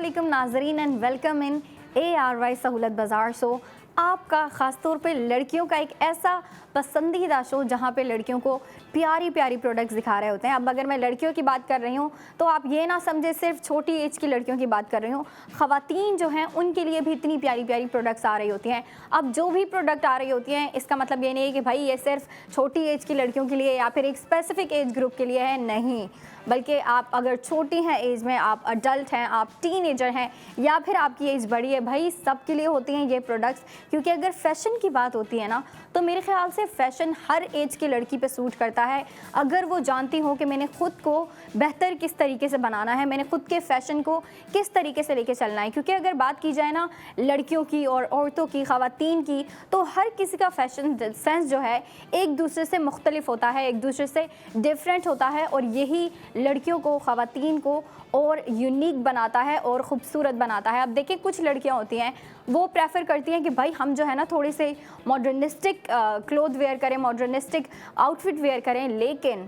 अस्सलामुअलैकुम नाजरीन and welcome in ARY सहूलत बाज़ार शो, आपका ख़ास तौर पे लड़कियों का एक ऐसा पसंदीदा शो जहाँ पे लड़कियों को प्यारी प्यारी प्रोडक्ट्स दिखा रहे होते हैं। अब अगर मैं लड़कियों की बात कर रही हूँ तो आप ये ना समझे सिर्फ छोटी एज की लड़कियों की बात कर रही हूँ, ख़वातीन जो हैं उनके लिए भी इतनी प्यारी प्यारी प्रोडक्ट्स आ रही होती हैं। अब जो भी प्रोडक्ट आ रही होती हैं इसका मतलब ये नहीं है कि भाई ये सिर्फ छोटी एज की लड़कियों के लिए या फिर एक स्पेसिफिक एज ग्रुप के लिए है, नहीं, बल्कि आप अगर छोटी हैं एज में, आप अडल्ट हैं, आप टीनेजर हैं या फिर आपकी एज बड़ी है, भाई सबके लिए होती हैं ये प्रोडक्ट्स। क्योंकि अगर फैशन की बात होती है ना तो मेरे ख्याल से फ़ैशन हर एज की लड़की पे सूट करता है, अगर वो जानती हो कि मैंने ख़ुद को बेहतर किस तरीके से बनाना है, मैंने ख़ुद के फ़ैशन को किस तरीके से लेके चलना है। क्योंकि अगर बात की जाए ना लड़कियों की और औरतों की, ख़वातीन की, तो हर किसी का फ़ैशन सेंस जो है एक दूसरे से मुख्तलिफ होता है, एक दूसरे से डिफरेंट होता है और यही लड़कियों को, ख़वातीन को और यूनिक बनाता है और ख़ूबसूरत बनाता है। अब देखिए कुछ लड़कियां होती हैं वो प्रेफर करती हैं कि भाई हम जो है ना थोड़ी से मॉडर्निस्टिक क्लोथ वेयर करें, मॉडर्निस्टिक आउटफिट वेयर करें, लेकिन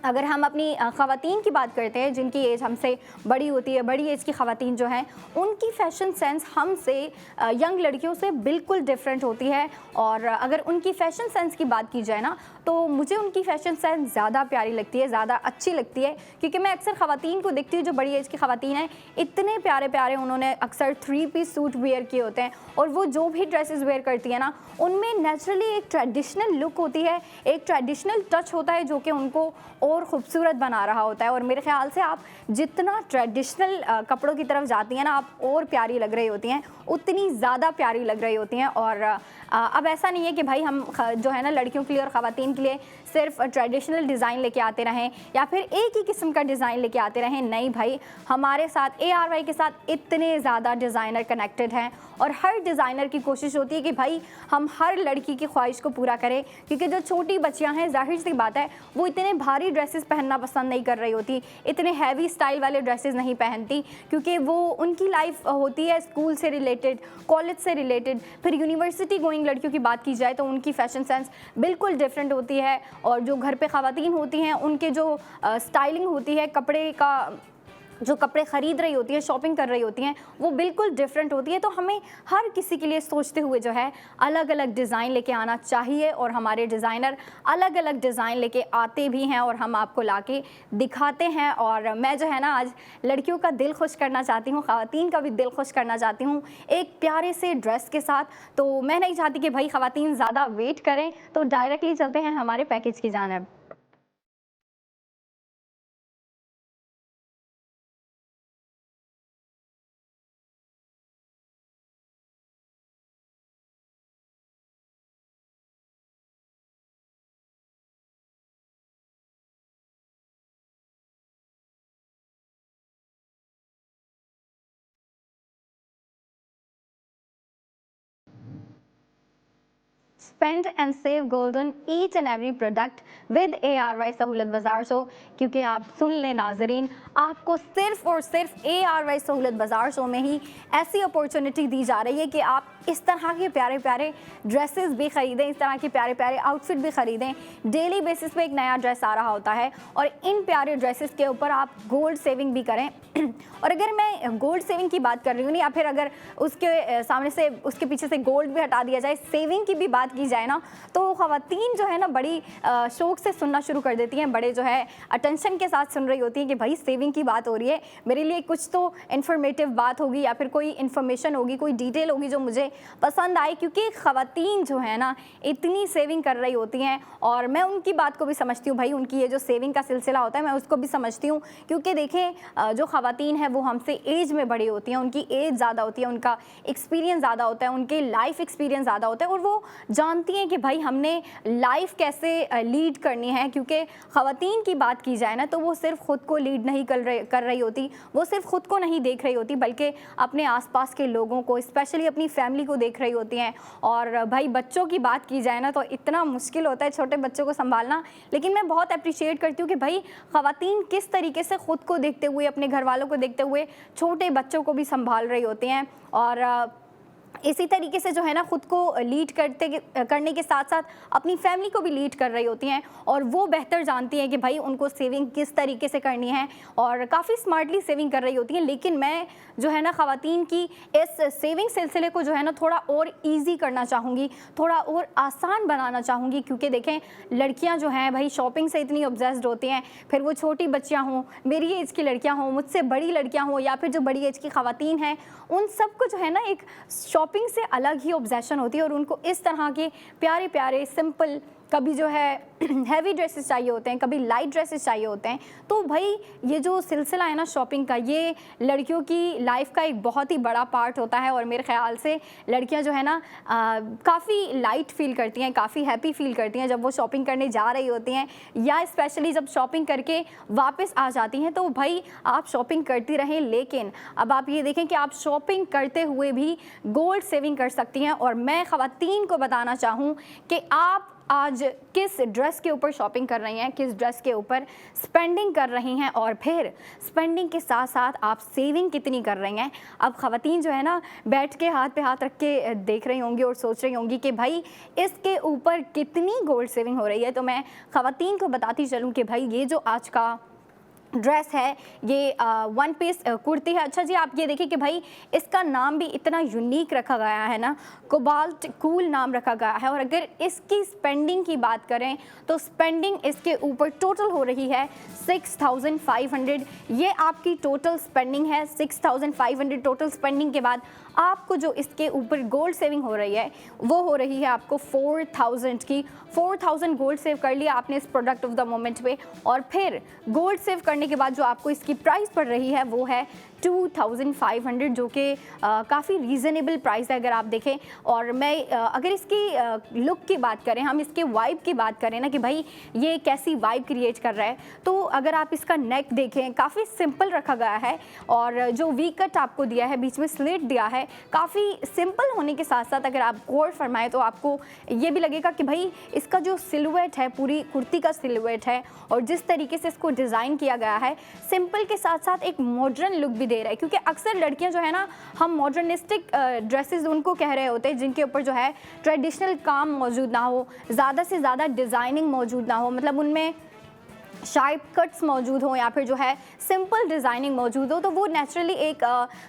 अगर हम अपनी ख़वातीन की बात करते हैं जिनकी एज हमसे बड़ी होती है, बड़ी एज की ख़वातीन जो हैं उनकी फ़ैशन सेंस हमसे यंग लड़कियों से बिल्कुल डिफरेंट होती है। और अगर उनकी फ़ैशन सेंस की बात की जाए ना तो मुझे उनकी फ़ैशन सेंस ज़्यादा प्यारी लगती है, ज़्यादा अच्छी लगती है। क्योंकि मैं अक्सर ख़वातीन को देखती हूँ जो बड़ी एज की ख़वातीन हैं, इतने प्यारे प्यारे उन्होंने अक्सर 3 पीस सूट वेयर किए होते हैं और वो जो भी ड्रेसेस वेयर करती है ना उनमें नेचुरली एक ट्रेडिशनल लुक होती है, एक ट्रेडिशनल टच होता है जो कि उनको और ख़ूबसूरत बना रहा होता है। और मेरे ख्याल से आप जितना ट्रेडिशनल कपड़ों की तरफ जाती हैं ना आप और प्यारी लग रही होती हैं, उतनी ज़्यादा प्यारी लग रही होती हैं। और अब ऐसा नहीं है कि भाई हम जो है ना लड़कियों के लिए और ख़वातीन के लिए सिर्फ ट्रेडिशनल डिज़ाइन लेके आते रहें या फिर एक ही किस्म का डिज़ाइन लेके आते रहें, नहीं भाई, हमारे साथ ARY के साथ इतने ज़्यादा डिज़ाइनर कनेक्टेड हैं और हर डिज़ाइनर की कोशिश होती है कि भाई हम हर लड़की की ख्वाहिश को पूरा करें। क्योंकि जो छोटी बच्चियां हैं जाहिर सी बात है वो इतने भारी ड्रेसेस पहनना पसंद नहीं कर रही होती, इतने हैवी स्टाइल वाले ड्रेसेस नहीं पहनती, क्योंकि वो उनकी लाइफ होती है स्कूल से रिलेटेड, कॉलेज से रिलेटेड। फिर यूनिवर्सिटी गोइंग लड़कियों की बात की जाए तो उनकी फ़ैशन सेंस बिल्कुल डिफरेंट होती है और जो घर पे ख़वातीन होती हैं उनके जो स्टाइलिंग होती है, कपड़े का जो कपड़े ख़रीद रही होती हैं, शॉपिंग कर रही होती हैं, वो बिल्कुल डिफरेंट होती है। तो हमें हर किसी के लिए सोचते हुए जो है अलग अलग डिज़ाइन लेके आना चाहिए और हमारे डिज़ाइनर अलग अलग डिज़ाइन लेके आते भी हैं और हम आपको लाके दिखाते हैं। और मैं जो है ना आज लड़कियों का दिल खुश करना चाहती हूँ, ख़वातीन का भी दिल खुश करना चाहती हूँ एक प्यारे से ड्रेस के साथ। तो मैं नहीं चाहती कि भाई ख़वातीन ज़्यादा वेट करें, तो डायरेक्टली चलते हैं हमारे पैकेज की जानिब। Spend and save gold on each and every product with ARY सहूलत बाज़ार शो। क्योंकि आप सुन लें नाजरीन, आपको सिर्फ और सिर्फ ARY सहूलत बाज़ार शो में ही ऐसी अपॉर्चुनिटी दी जा रही है कि आप इस तरह के प्यारे प्यारे ड्रेसेस भी ख़रीदें, इस तरह के प्यारे प्यारे आउटफिट भी ख़रीदें। डेली बेसिस पे एक नया ड्रेस आ रहा होता है और इन प्यारे ड्रेसेस के ऊपर आप गोल्ड सेविंग भी करें। और अगर मैं गोल्ड सेविंग की बात कर रही हूँ या फिर अगर उसके सामने से, उसके पीछे से गोल्ड भी हटा दिया जाए, सेविंग की भी बात की जाए ना, तो ख़वातीन जो है ना बड़ी शौक़ से सुनना शुरू कर देती हैं, बड़े जो है अटेंशन के साथ सुन रही होती हैं कि भाई सेविंग की बात हो रही है, मेरे लिए कुछ तो इन्फॉर्मेटिव बात होगी या फिर कोई इन्फॉर्मेशन होगी, कोई डिटेल होगी जो मुझे पसंद आए। क्योंकि ख़वातीन जो है ना इतनी सेविंग कर रही होती हैं और मैं उनकी बात को भी समझती हूँ भाई, उनकी ये जो सेविंग का सिलसिला होता है मैं उसको भी समझती हूँ। क्योंकि देखें जो ख़वातीन हैं वो हमसे एज में बड़ी होती हैं, उनकी एज ज़्यादा होती है, उनका एक्सपीरियंस ज़्यादा होता है, उनके लाइफ एक्सपीरियंस ज़्यादा होता है और वो जानती हैं कि भाई हमने लाइफ कैसे लीड करनी है। क्योंकि ख़वातीन की बात की जाए ना तो वो सिर्फ ख़ुद को लीड नहीं कर रही होती, वो सिर्फ ख़ुद को नहीं देख रही होती बल्कि अपने आसपास के लोगों को, स्पेशली अपनी फैमिली को देख रही होती हैं। और भाई बच्चों की बात की जाए ना तो इतना मुश्किल होता है छोटे बच्चों को संभालना, लेकिन मैं बहुत अप्रिशिएट करती हूँ कि भाई ख़वातीन किस तरीके से ख़ुद को देखते हुए, अपने घर वालों को देखते हुए छोटे बच्चों को भी संभाल रही होती हैं। और इसी तरीके से जो है ना खुद को लीड करने के साथ साथ अपनी फैमिली को भी लीड कर रही होती हैं, और वो बेहतर जानती हैं कि भाई उनको सेविंग किस तरीके से करनी है, और काफ़ी स्मार्टली सेविंग कर रही होती हैं। लेकिन मैं जो है ना ख़वातीन की इस सेविंग सिलसिले को जो है ना थोड़ा और ईजी करना चाहूँगी, थोड़ा और आसान बनाना चाहूँगी, क्योंकि देखें लड़कियाँ जो हैं भाई शॉपिंग से इतनी ऑब्सेस्ड होती हैं, फिर वो छोटी बच्चियाँ हों, मेरी एज की लड़कियाँ हों, मुझसे बड़ी लड़कियाँ हों, या फिर जो बड़ी एज की ख़वातीन हैं, उन सबको जो है ना एक शॉपिंग से अलग ही ऑब्सेशन होती है, और उनको इस तरह के प्यारे प्यारे सिंपल, कभी जो है हैवी ड्रेसेस चाहिए होते हैं, कभी लाइट ड्रेसेस चाहिए होते हैं। तो भाई ये जो सिलसिला है ना शॉपिंग का, ये लड़कियों की लाइफ का एक बहुत ही बड़ा पार्ट होता है, और मेरे ख्याल से लड़कियां जो है ना काफ़ी लाइट फील करती हैं, काफ़ी हैप्पी फील करती हैं जब वो शॉपिंग करने जा रही होती हैं, या स्पेशली जब शॉपिंग करके वापस आ जाती हैं। तो भाई आप शॉपिंग करती रहें, लेकिन अब आप ये देखें कि आप शॉपिंग करते हुए भी गोल्ड सेविंग कर सकती हैं। और मैं ख़वातीन को बताना चाहूँ कि आप आज किस ड्रेस के ऊपर शॉपिंग कर रही हैं, किस ड्रेस के ऊपर स्पेंडिंग कर रही हैं, और फिर स्पेंडिंग के साथ साथ आप सेविंग कितनी कर रही हैं। अब ख़वातीन जो है ना बैठ के हाथ पे हाथ रख के देख रही होंगी और सोच रही होंगी कि भाई इसके ऊपर कितनी गोल्ड सेविंग हो रही है। तो मैं ख़वातीन को बताती चलूँ कि भाई ये जो आज का ड्रेस है, ये वन पीस कुर्ती है। अच्छा जी, आप ये देखिए कि भाई इसका नाम भी इतना यूनिक रखा गया है ना, कोबाल्ट कूल नाम रखा गया है। और अगर इसकी स्पेंडिंग की बात करें तो स्पेंडिंग इसके ऊपर टोटल हो रही है 6500। ये आपकी टोटल स्पेंडिंग है 6500। टोटल स्पेंडिंग के बाद आपको जो इसके ऊपर गोल्ड सेविंग हो रही है वो हो रही है आपको 4000 की। 4000 गोल्ड सेव कर लिया आपने इस प्रोडक्ट ऑफ द मोमेंट पे, और फिर गोल्ड सेव करने के बाद जो आपको इसकी प्राइस पड़ रही है वो है 2500, जो कि काफ़ी रीज़नेबल प्राइस है अगर आप देखें। और मैं अगर इसकी लुक की बात करें, हम इसके वाइब की बात करें ना कि भाई ये कैसी वाइब क्रिएट कर रहा है, तो अगर आप इसका नेक देखें काफ़ी सिंपल रखा गया है, और जो वी कट आपको दिया है, बीच में स्लिट दिया है, काफ़ी सिंपल होने के साथ साथ अगर आप गौर फरमाएं तो आपको ये भी लगेगा कि भाई इसका जो सिलुएट है, पूरी कुर्ती का सिलुएट है, और जिस तरीके से इसको डिज़ाइन किया गया है, सिंपल के साथ साथ एक मॉडर्न लुक भी दे रहा है। क्योंकि अक्सर लड़कियां जो है ना, हम मॉडर्निस्टिक ड्रेसेस उनको कह रहे होते हैं जिनके ऊपर जो है ट्रेडिशनल काम मौजूद ना हो, ज़्यादा से ज़्यादा डिज़ाइनिंग मौजूद ना हो, मतलब उनमें शार्प कट्स मौजूद हो या फिर जो है सिंपल डिज़ाइनिंग मौजूद हो, तो वो नेचुरली एक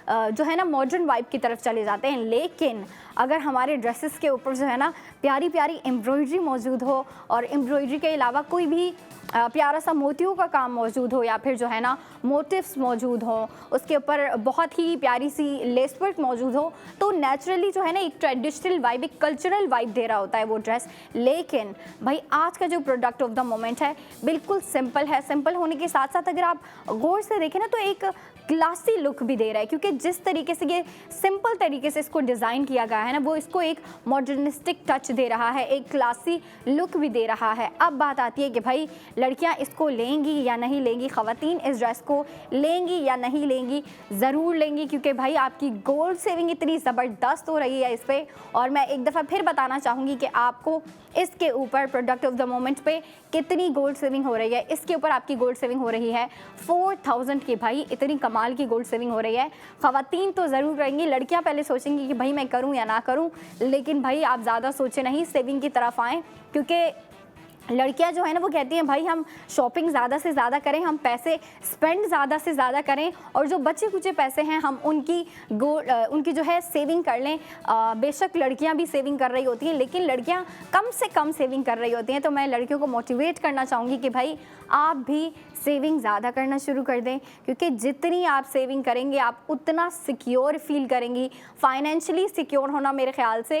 जो है ना मॉडर्न वाइब की तरफ चले जाते हैं। लेकिन अगर हमारे ड्रेसेस के ऊपर जो है ना प्यारी प्यारी एम्ब्रॉयडरी मौजूद हो, और एम्ब्रॉयडरी के अलावा कोई भी प्यारा सा मोतियों का काम मौजूद हो, या फिर जो है ना मोटिव्स मौजूद हो, उसके ऊपर बहुत ही प्यारी सी लेस वर्क मौजूद हो, तो नेचुरली जो है ना एक ट्रेडिशनल वाइब, एक कल्चरल वाइब दे रहा होता है वो ड्रेस। लेकिन भाई आज का जो प्रोडक्ट ऑफ द मोमेंट है बिल्कुल सिंपल है। सिंपल होने के साथ साथ अगर आप गौर से देखें ना तो एक क्लासी लुक भी दे रहा है, क्योंकि जिस तरीके से ये सिंपल तरीके से इसको डिज़ाइन किया गया है ना, वो इसको एक मॉडर्निस्टिक टच दे रहा है, एक क्लासी लुक भी दे रहा है। अब बात आती है कि भाई लड़कियां इसको लेंगी या नहीं लेंगी, ख़वातीन इस ड्रेस को लेंगी या नहीं लेंगी। ज़रूर लेंगी, क्योंकि भाई आपकी गोल्ड सेविंग इतनी ज़बरदस्त हो रही है इस पर। और मैं एक दफ़ा फिर बताना चाहूँगी कि आपको इसके ऊपर प्रोडक्ट ऑफ द मोमेंट पे कितनी गोल्ड सेविंग हो रही है। इसके ऊपर आपकी गोल्ड सेविंग हो रही है 4000 की। भाई इतनी कमाल की गोल्ड सेविंग हो रही है। ख़वातीन तो ज़रूर करेंगी, लड़कियां पहले सोचेंगी कि भाई मैं करूं या ना करूं, लेकिन भाई आप ज़्यादा सोचे नहीं, सेविंग की तरफ आएँ, क्योंकि लड़कियां जो है ना वो कहती हैं भाई हम शॉपिंग ज़्यादा से ज़्यादा करें, हम पैसे स्पेंड ज़्यादा से ज़्यादा करें, और जो बचे कुचे पैसे हैं हम उनकी जो है सेविंग कर लें। बेशक लड़कियां भी सेविंग कर रही होती हैं, लेकिन लड़कियां कम से कम सेविंग कर रही होती हैं। तो मैं लड़कियों को मोटिवेट करना चाहूँगी कि भाई आप भी सेविंग ज़्यादा करना शुरू कर दें, क्योंकि जितनी आप सेविंग करेंगे आप उतना सिक्योर फील करेंगी। फाइनेंशियली सिक्योर होना मेरे ख्याल से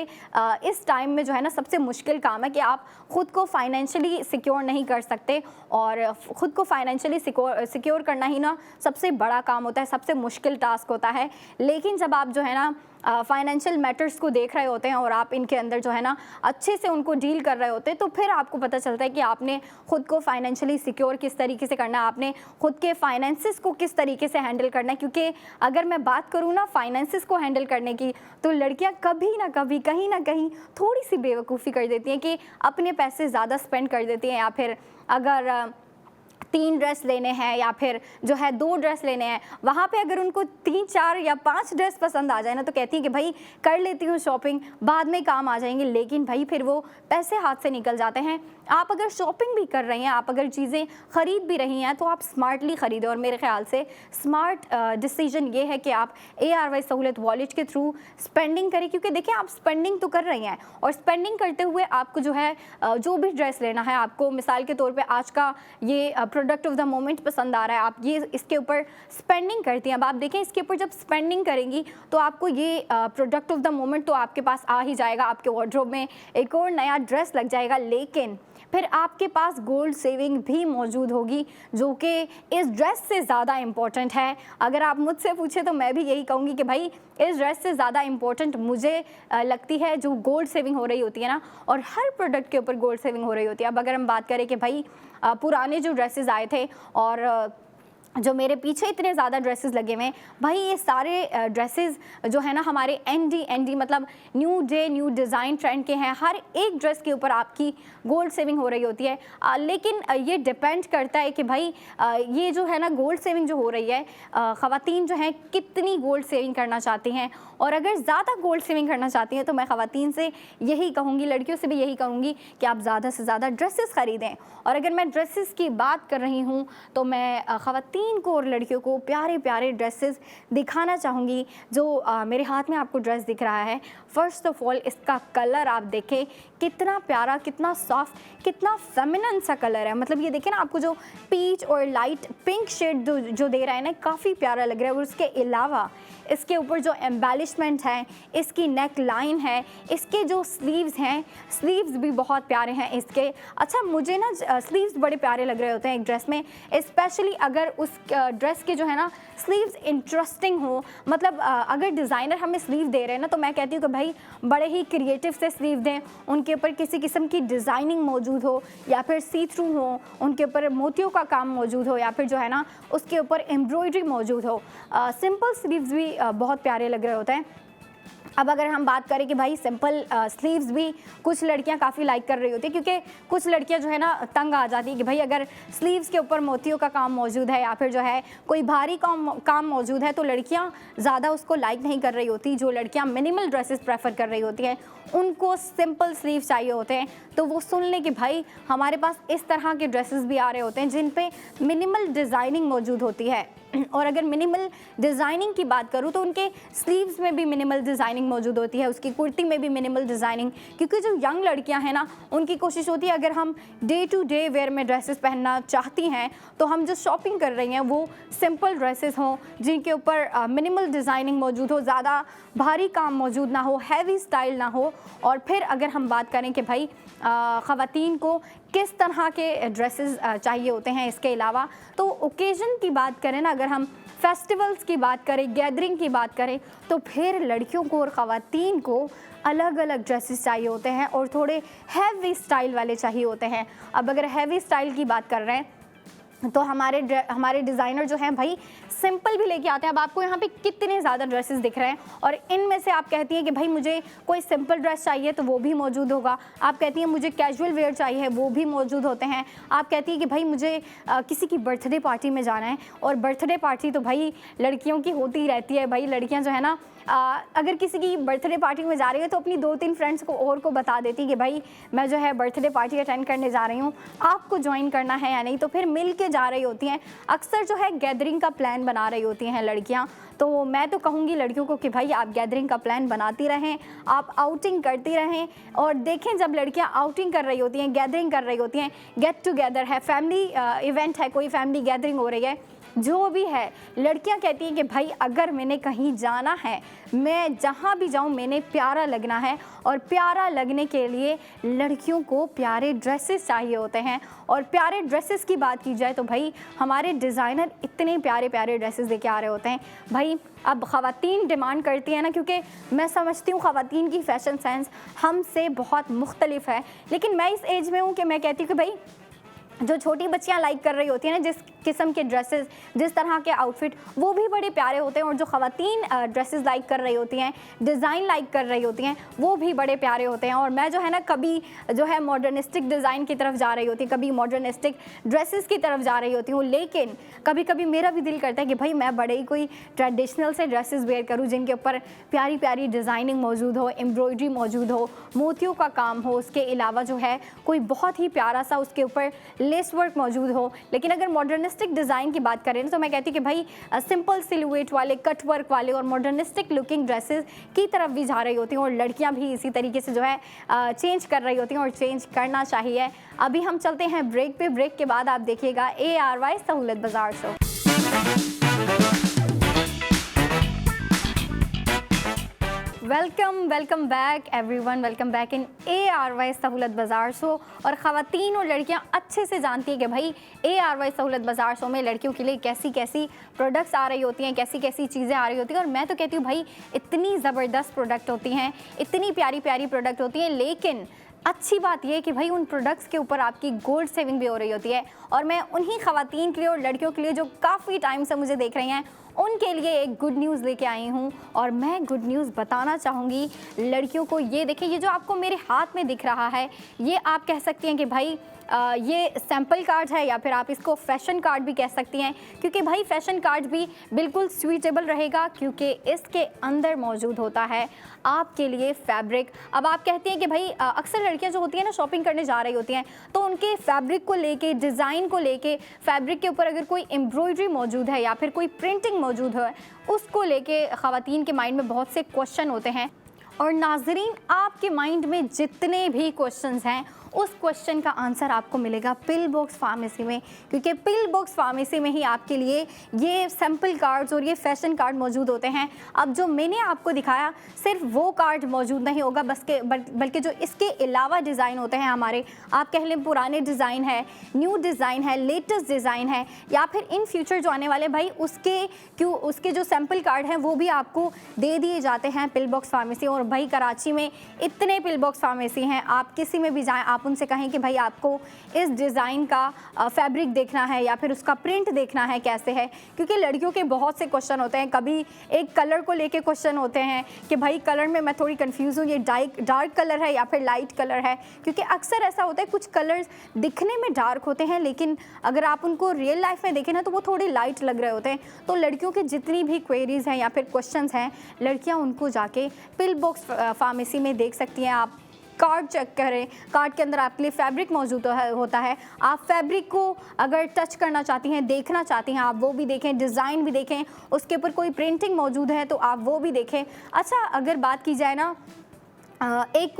इस टाइम में जो है ना सबसे मुश्किल काम है कि आप ख़ुद को फाइनेंशियली सिक्योर नहीं कर सकते, और ख़ुद को फाइनेंशियली सिक्योर करना ही ना सबसे बड़ा काम होता है, सबसे मुश्किल टास्क होता है। लेकिन जब आप जो है ना फाइनेंशियल मैटर्स को देख रहे होते हैं और आप इनके अंदर जो है ना अच्छे से उनको डील कर रहे होते हैं, तो फिर आपको पता चलता है कि आपने ख़ुद को फाइनेंशियली सिक्योर किस तरीके से करना है, आपने ख़ुद के फाइनेंसिस को किस तरीके से हैंडल करना है। क्योंकि अगर मैं बात करूँ ना फाइनेंसिस को हैंडल करने की, तो लड़कियाँ कभी ना कभी कहीं ना कहीं थोड़ी सी बेवकूफ़ी कर देती हैं कि अपने पैसे ज़्यादा स्पेंड कर देती हैं, या फिर अगर 3 ड्रेस लेने हैं या फिर जो है 2 ड्रेस लेने हैं, वहाँ पे अगर उनको 3, 4 या 5 ड्रेस पसंद आ जाए ना, तो कहती हैं कि भाई कर लेती हूँ शॉपिंग, बाद में काम आ जाएंगे, लेकिन भाई फिर वो पैसे हाथ से निकल जाते हैं। आप अगर शॉपिंग भी कर रही हैं, आप अगर चीज़ें ख़रीद भी रही हैं, तो आप स्मार्टली ख़रीदें। और मेरे ख्याल से स्मार्ट डिसीजन ये है कि आप ARY सहूलत वॉलेट के थ्रू स्पेंडिंग करें, क्योंकि देखिए आप स्पेंडिंग तो कर रही हैं और स्पेंडिंग करते हुए आपको जो है जो भी ड्रेस लेना है, आपको मिसाल के तौर पे आज का ये प्रोडक्ट ऑफ द मोमेंट पसंद आ रहा है, आप ये इसके ऊपर स्पेंडिंग करती हैं। अब आप देखें इसके ऊपर जब स्पेंडिंग करेंगी तो आपको ये प्रोडक्ट ऑफ द मोमेंट तो आपके पास आ ही जाएगा, आपके वार्डरोब में एक और नया ड्रेस लग जाएगा, लेकिन फिर आपके पास गोल्ड सेविंग भी मौजूद होगी, जो कि इस ड्रेस से ज़्यादा इम्पॉर्टेंट है। अगर आप मुझसे पूछे तो मैं भी यही कहूँगी कि भाई इस ड्रेस से ज़्यादा इम्पॉर्टेंट मुझे लगती है जो गोल्ड सेविंग हो रही होती है ना, और हर प्रोडक्ट के ऊपर गोल्ड सेविंग हो रही होती है। अब अगर हम बात करें कि भाई पुराने जो ड्रेसेस आए थे और जो मेरे पीछे इतने ज़्यादा ड्रेसेस लगे हुए हैं, भाई ये सारे ड्रेसेस जो है ना हमारे ND मतलब new day new design trend के हैं। हर एक ड्रेस के ऊपर आपकी गोल्ड सेविंग हो रही होती है, लेकिन ये डिपेंड करता है कि भाई ये जो है ना गोल्ड सेविंग जो हो रही है, ख़वातीन जो हैं कितनी गोल्ड सेविंग करना चाहती हैं। और अगर ज़्यादा गोल्ड सेविंग करना चाहती हैं तो मैं ख़वातीन से यही कहूँगी, लड़कियों से भी यही कहूँगी कि आप ज़्यादा से ज़्यादा ड्रेसेस ख़रीदें। और अगर मैं ड्रेसेस की बात कर रही हूँ तो मैं ख़वातीन को और लड़कियों को प्यारे प्यारे ड्रेसेस दिखाना चाहूँगी। जो मेरे हाथ में आपको ड्रेस दिख रहा है, फ़र्स्ट ऑफ ऑल इसका कलर आप देखें कितना प्यारा, कितना सॉफ्ट, कितना फेमिनिन सा कलर है। मतलब ये देखें ना, आपको जो पीच और लाइट पिंक शेड जो दे रहा है ना, काफ़ी प्यारा लग रहा है। और उसके अलावा इसके ऊपर जो एम्बेलिशमेंट है, इसकी नेक लाइन है, इसके जो स्लीव्स हैं, स्लीव्स भी बहुत प्यारे हैं इसके। अच्छा, मुझे ना स्लीव्स बड़े प्यारे लग रहे होते हैं एक ड्रेस में, स्पेशली अगर उस ड्रेस के जो है ना स्लीव्स इंटरेस्टिंग हो। मतलब अगर डिज़ाइनर हमें स्लीव दे रहे हैं ना, तो मैं कहती हूँ कि भाई बड़े ही क्रिएटिव से स्लीव दें, उनके ऊपर किसी किस्म की डिज़ाइनिंग मौजूद हो, या फिर सी थ्रू हो, उनके ऊपर मोतियों का काम मौजूद हो, या फिर जो है ना उसके ऊपर एम्ब्रॉयडरी मौजूद हो। सिंपल स्लीव्स भी बहुत प्यारे लग रहे होते हैं। अब अगर हम बात करें कि भाई सिंपल स्लीव्स भी कुछ लड़कियां काफ़ी लाइक कर रही होती है, क्योंकि कुछ लड़कियां जो है ना तंग आ जाती है कि भाई अगर स्लीव्स के ऊपर मोतियों का काम मौजूद है या फिर जो है कोई भारी काम मौजूद है, तो लड़कियां ज़्यादा उसको लाइक नहीं कर रही होती। जो लड़कियां मिनिमल ड्रेसेस प्रेफर कर रही होती हैं, उनको सिंपल स्लीव चाहिए होते हैं, तो वो सुन लें कि भाई हमारे पास इस तरह के ड्रेसेस भी आ रहे होते हैं जिन पे मिनिमल डिज़ाइनिंग मौजूद होती है। और अगर मिनिमल डिज़ाइनिंग की बात करूँ तो उनके स्लीव्स में भी मिनिमल डिज़ाइनिंग मौजूद होती है, उसकी कुर्ती में भी मिनिमल डिज़ाइनिंग। क्योंकि जो यंग लड़कियां हैं ना, उनकी कोशिश होती है अगर हम डे टू डे वेयर में ड्रेसेस पहनना चाहती हैं, तो हम जो शॉपिंग कर रही हैं वो सिंपल ड्रेसेस हों जिनके ऊपर मिनिमल डिज़ाइनिंग मौजूद हो, ज़्यादा भारी काम मौजूद ना हो, हैवी स्टाइल ना हो। और फिर अगर हम बात करें कि भाई ख़वातीन को किस तरह के ड्रेसेस चाहिए होते हैं, इसके अलावा तो ओकेज़न की बात करें ना, अगर हम फेस्टिवल्स की बात करें, गैदरिंग की बात करें, तो फिर लड़कियों को और ख़वातीन को अलग अलग ड्रेसेस चाहिए होते हैं और थोड़े हैवी स्टाइल वाले चाहिए होते हैं। अब अगर हैवी स्टाइल की बात कर रहे हैं तो हमारे डिज़ाइनर जो हैं भाई सिंपल भी लेके आते हैं। अब आपको यहाँ पे कितने ज़्यादा ड्रेसेस दिख रहे हैं, और इनमें से आप कहती हैं कि भाई मुझे कोई सिंपल ड्रेस चाहिए तो वो भी मौजूद होगा। आप कहती हैं मुझे कैजुअल वेयर चाहिए, वो भी मौजूद होते हैं। आप कहती हैं कि भाई मुझे किसी की बर्थडे पार्टी में जाना है, और बर्थडे पार्टी तो भाई लड़कियों की होती ही रहती है। भाई लड़कियाँ जो है ना अगर किसी की बर्थडे पार्टी में जा रही है तो अपनी 2-3 फ्रेंड्स को और को बता देती कि भाई मैं जो है बर्थडे पार्टी अटेंड करने जा रही हूँ, आपको ज्वाइन करना है या नहीं। तो फिर मिल के जा रही होती हैं, अक्सर जो है गैदरिंग का प्लान बना रही होती हैं लड़कियाँ। तो मैं तो कहूँगी लड़कियों को कि भाई आप गैदरिंग का प्लान बनाती रहें, आप आउटिंग करती रहें। और देखें जब लड़कियाँ आउटिंग कर रही होती हैं, गैदरिंग कर रही होती हैं, गेट टुगेदर है, फैमिली इवेंट है, कोई फैमिली गैदरिंग हो रही है, जो भी है, लड़कियां कहती हैं कि भाई अगर मैंने कहीं जाना है, मैं जहां भी जाऊं मैंने प्यारा लगना है। और प्यारा लगने के लिए लड़कियों को प्यारे ड्रेसेस चाहिए होते हैं। और प्यारे ड्रेसेस की बात की जाए तो भाई हमारे डिज़ाइनर इतने प्यारे प्यारे ड्रेसेस लेके आ रहे होते हैं। भाई अब ख़वातीन डिमांड करती है ना, क्योंकि मैं समझती हूँ ख़वातीन की फ़ैशन सेंस हमसे बहुत मुख्तलिफ है, लेकिन मैं इस एज में हूँ कि मैं कहती हूँ कि भाई जो छोटी बच्चियां लाइक कर रही होती हैं ना, जिस किस्म के ड्रेसेस, जिस तरह के आउटफिट, वो भी बड़े प्यारे होते हैं। और जो ख़वातीन ड्रेसेस लाइक कर रही होती हैं, डिज़ाइन लाइक कर रही होती हैं, वो भी बड़े प्यारे होते हैं। और मैं जो है ना कभी जो है मॉडर्निस्टिक डिज़ाइन की तरफ जा रही होती हूँ, कभी मॉडर्निस्टिक ड्रेसेस की तरफ जा रही होती हूँ, लेकिन कभी कभी मेरा भी दिल करता है कि भाई मैं बड़े ही कोई ट्रेडिशनल से ड्रेसेस वेयर करूँ जिनके ऊपर प्यारी प्यारी डिज़ाइनिंग मौजूद हो, एम्ब्रॉयडरी मौजूद हो, मोतियों का काम हो, उसके अलावा जो है कोई बहुत ही प्यारा सा उसके ऊपर लेस वर्क मौजूद हो। लेकिन अगर मॉडर्निस्टिक डिज़ाइन की बात करें तो मैं कहती हूँ कि भाई सिंपल सिलुएट वाले, कट वर्क वाले और मॉडर्निस्टिक लुकिंग ड्रेसेस की तरफ भी जा रही होती हैं। और लड़कियां भी इसी तरीके से जो है चेंज कर रही होती हैं और चेंज करना चाहिए। अभी हम चलते हैं ब्रेक पे। ब्रेक के बाद आप देखिएगा ARY सहूलत बाजार show. Welcome back everyone, welcome back in ARY सहूलत बाजार शो। और ख़वातीन और लड़कियां अच्छे से जानती हैं कि भाई ARY सहूलत बाजार शो में लड़कियों के लिए कैसी कैसी प्रोडक्ट्स आ रही होती हैं, कैसी कैसी चीज़ें आ रही होती हैं। और मैं तो कहती हूँ भाई इतनी ज़बरदस्त प्रोडक्ट होती हैं, इतनी प्यारी प्यारी प्रोडक्ट होती हैं, लेकिन अच्छी बात यह है कि भाई उन प्रोडक्ट्स के ऊपर आपकी गोल्ड सेविंग भी हो रही होती है। और मैं उन्हीं ख़वातीन के लिए और लड़कियों के लिए जो काफ़ी टाइम से मुझे देख रही हैं, उनके लिए एक गुड न्यूज़ लेके आई हूँ। और मैं गुड न्यूज़ बताना चाहूँगी लड़कियों को। ये देखिए, ये जो आपको मेरे हाथ में दिख रहा है, ये आप कह सकती हैं कि भाई ये सैम्पल कार्ड है, या फिर आप इसको फैशन कार्ड भी कह सकती हैं, क्योंकि भाई फैशन कार्ड भी बिल्कुल सूटेबल रहेगा, क्योंकि इसके अंदर मौजूद होता है आपके लिए फैब्रिक। अब आप कहती हैं कि भाई अक्सर लड़कियां जो होती हैं ना शॉपिंग करने जा रही होती हैं, तो उनके फैब्रिक को लेके, डिज़ाइन को लेके, फैब्रिक के ऊपर अगर कोई एम्ब्रॉयडरी मौजूद है या फिर कोई प्रिंटिंग मौजूद है, उसको लेके ख़वातीन के माइंड में बहुत से क्वेश्चन होते हैं। और नाजरीन, आपके माइंड में जितने भी क्वेश्चंस हैं, उस क्वेश्चन का आंसर आपको मिलेगा पिल बॉक्स फार्मेसी में, क्योंकि पिल बॉक्स फार्मेसी में ही आपके लिए ये सैम्पल कार्ड्स और ये फैशन कार्ड मौजूद होते हैं। अब जो मैंने आपको दिखाया, सिर्फ वो कार्ड मौजूद नहीं होगा, बल्कि जो इसके अलावा डिज़ाइन होते हैं हमारे, आप कह लें पुराने डिज़ाइन है, न्यू डिज़ाइन है, लेटेस्ट डिज़ाइन है, या फिर इन फ्यूचर जो आने वाले भाई उसके जो सैम्पल कार्ड हैं वो भी आपको दे दिए जाते हैं पिल बॉक्स फार्मेसी। और भाई कराची में इतने पिल बॉक्स फार्मेसी हैं, आप किसी में भी जाएँ, आप उनसे कहें कि भाई आपको इस डिज़ाइन का फैब्रिक देखना है या फिर उसका प्रिंट देखना है कैसे है, क्योंकि लड़कियों के बहुत से क्वेश्चन होते हैं। कभी एक कलर को लेके क्वेश्चन होते हैं कि भाई कलर में मैं थोड़ी कंफ्यूज हूँ, ये डार्क कलर है या फिर लाइट कलर है, क्योंकि अक्सर ऐसा होता है कुछ कलर्स दिखने में डार्क होते हैं, लेकिन अगर आप उनको रियल लाइफ में देखें ना तो वो थोड़ी लाइट लग रहे होते हैं। तो लड़कियों की जितनी भी क्वेरीज़ हैं या फिर क्वेश्चंस हैं, लड़कियां उनको जाके पिल बॉक्स फार्मेसी में देख सकती हैं। आप कार्ड चेक करें, कार्ड के अंदर आपके लिए फैब्रिक मौजूद होता है। आप फैब्रिक को अगर टच करना चाहती हैं, देखना चाहती हैं, आप वो भी देखें, डिज़ाइन भी देखें, उसके ऊपर कोई प्रिंटिंग मौजूद है तो आप वो भी देखें। अच्छा, अगर बात की जाए ना एक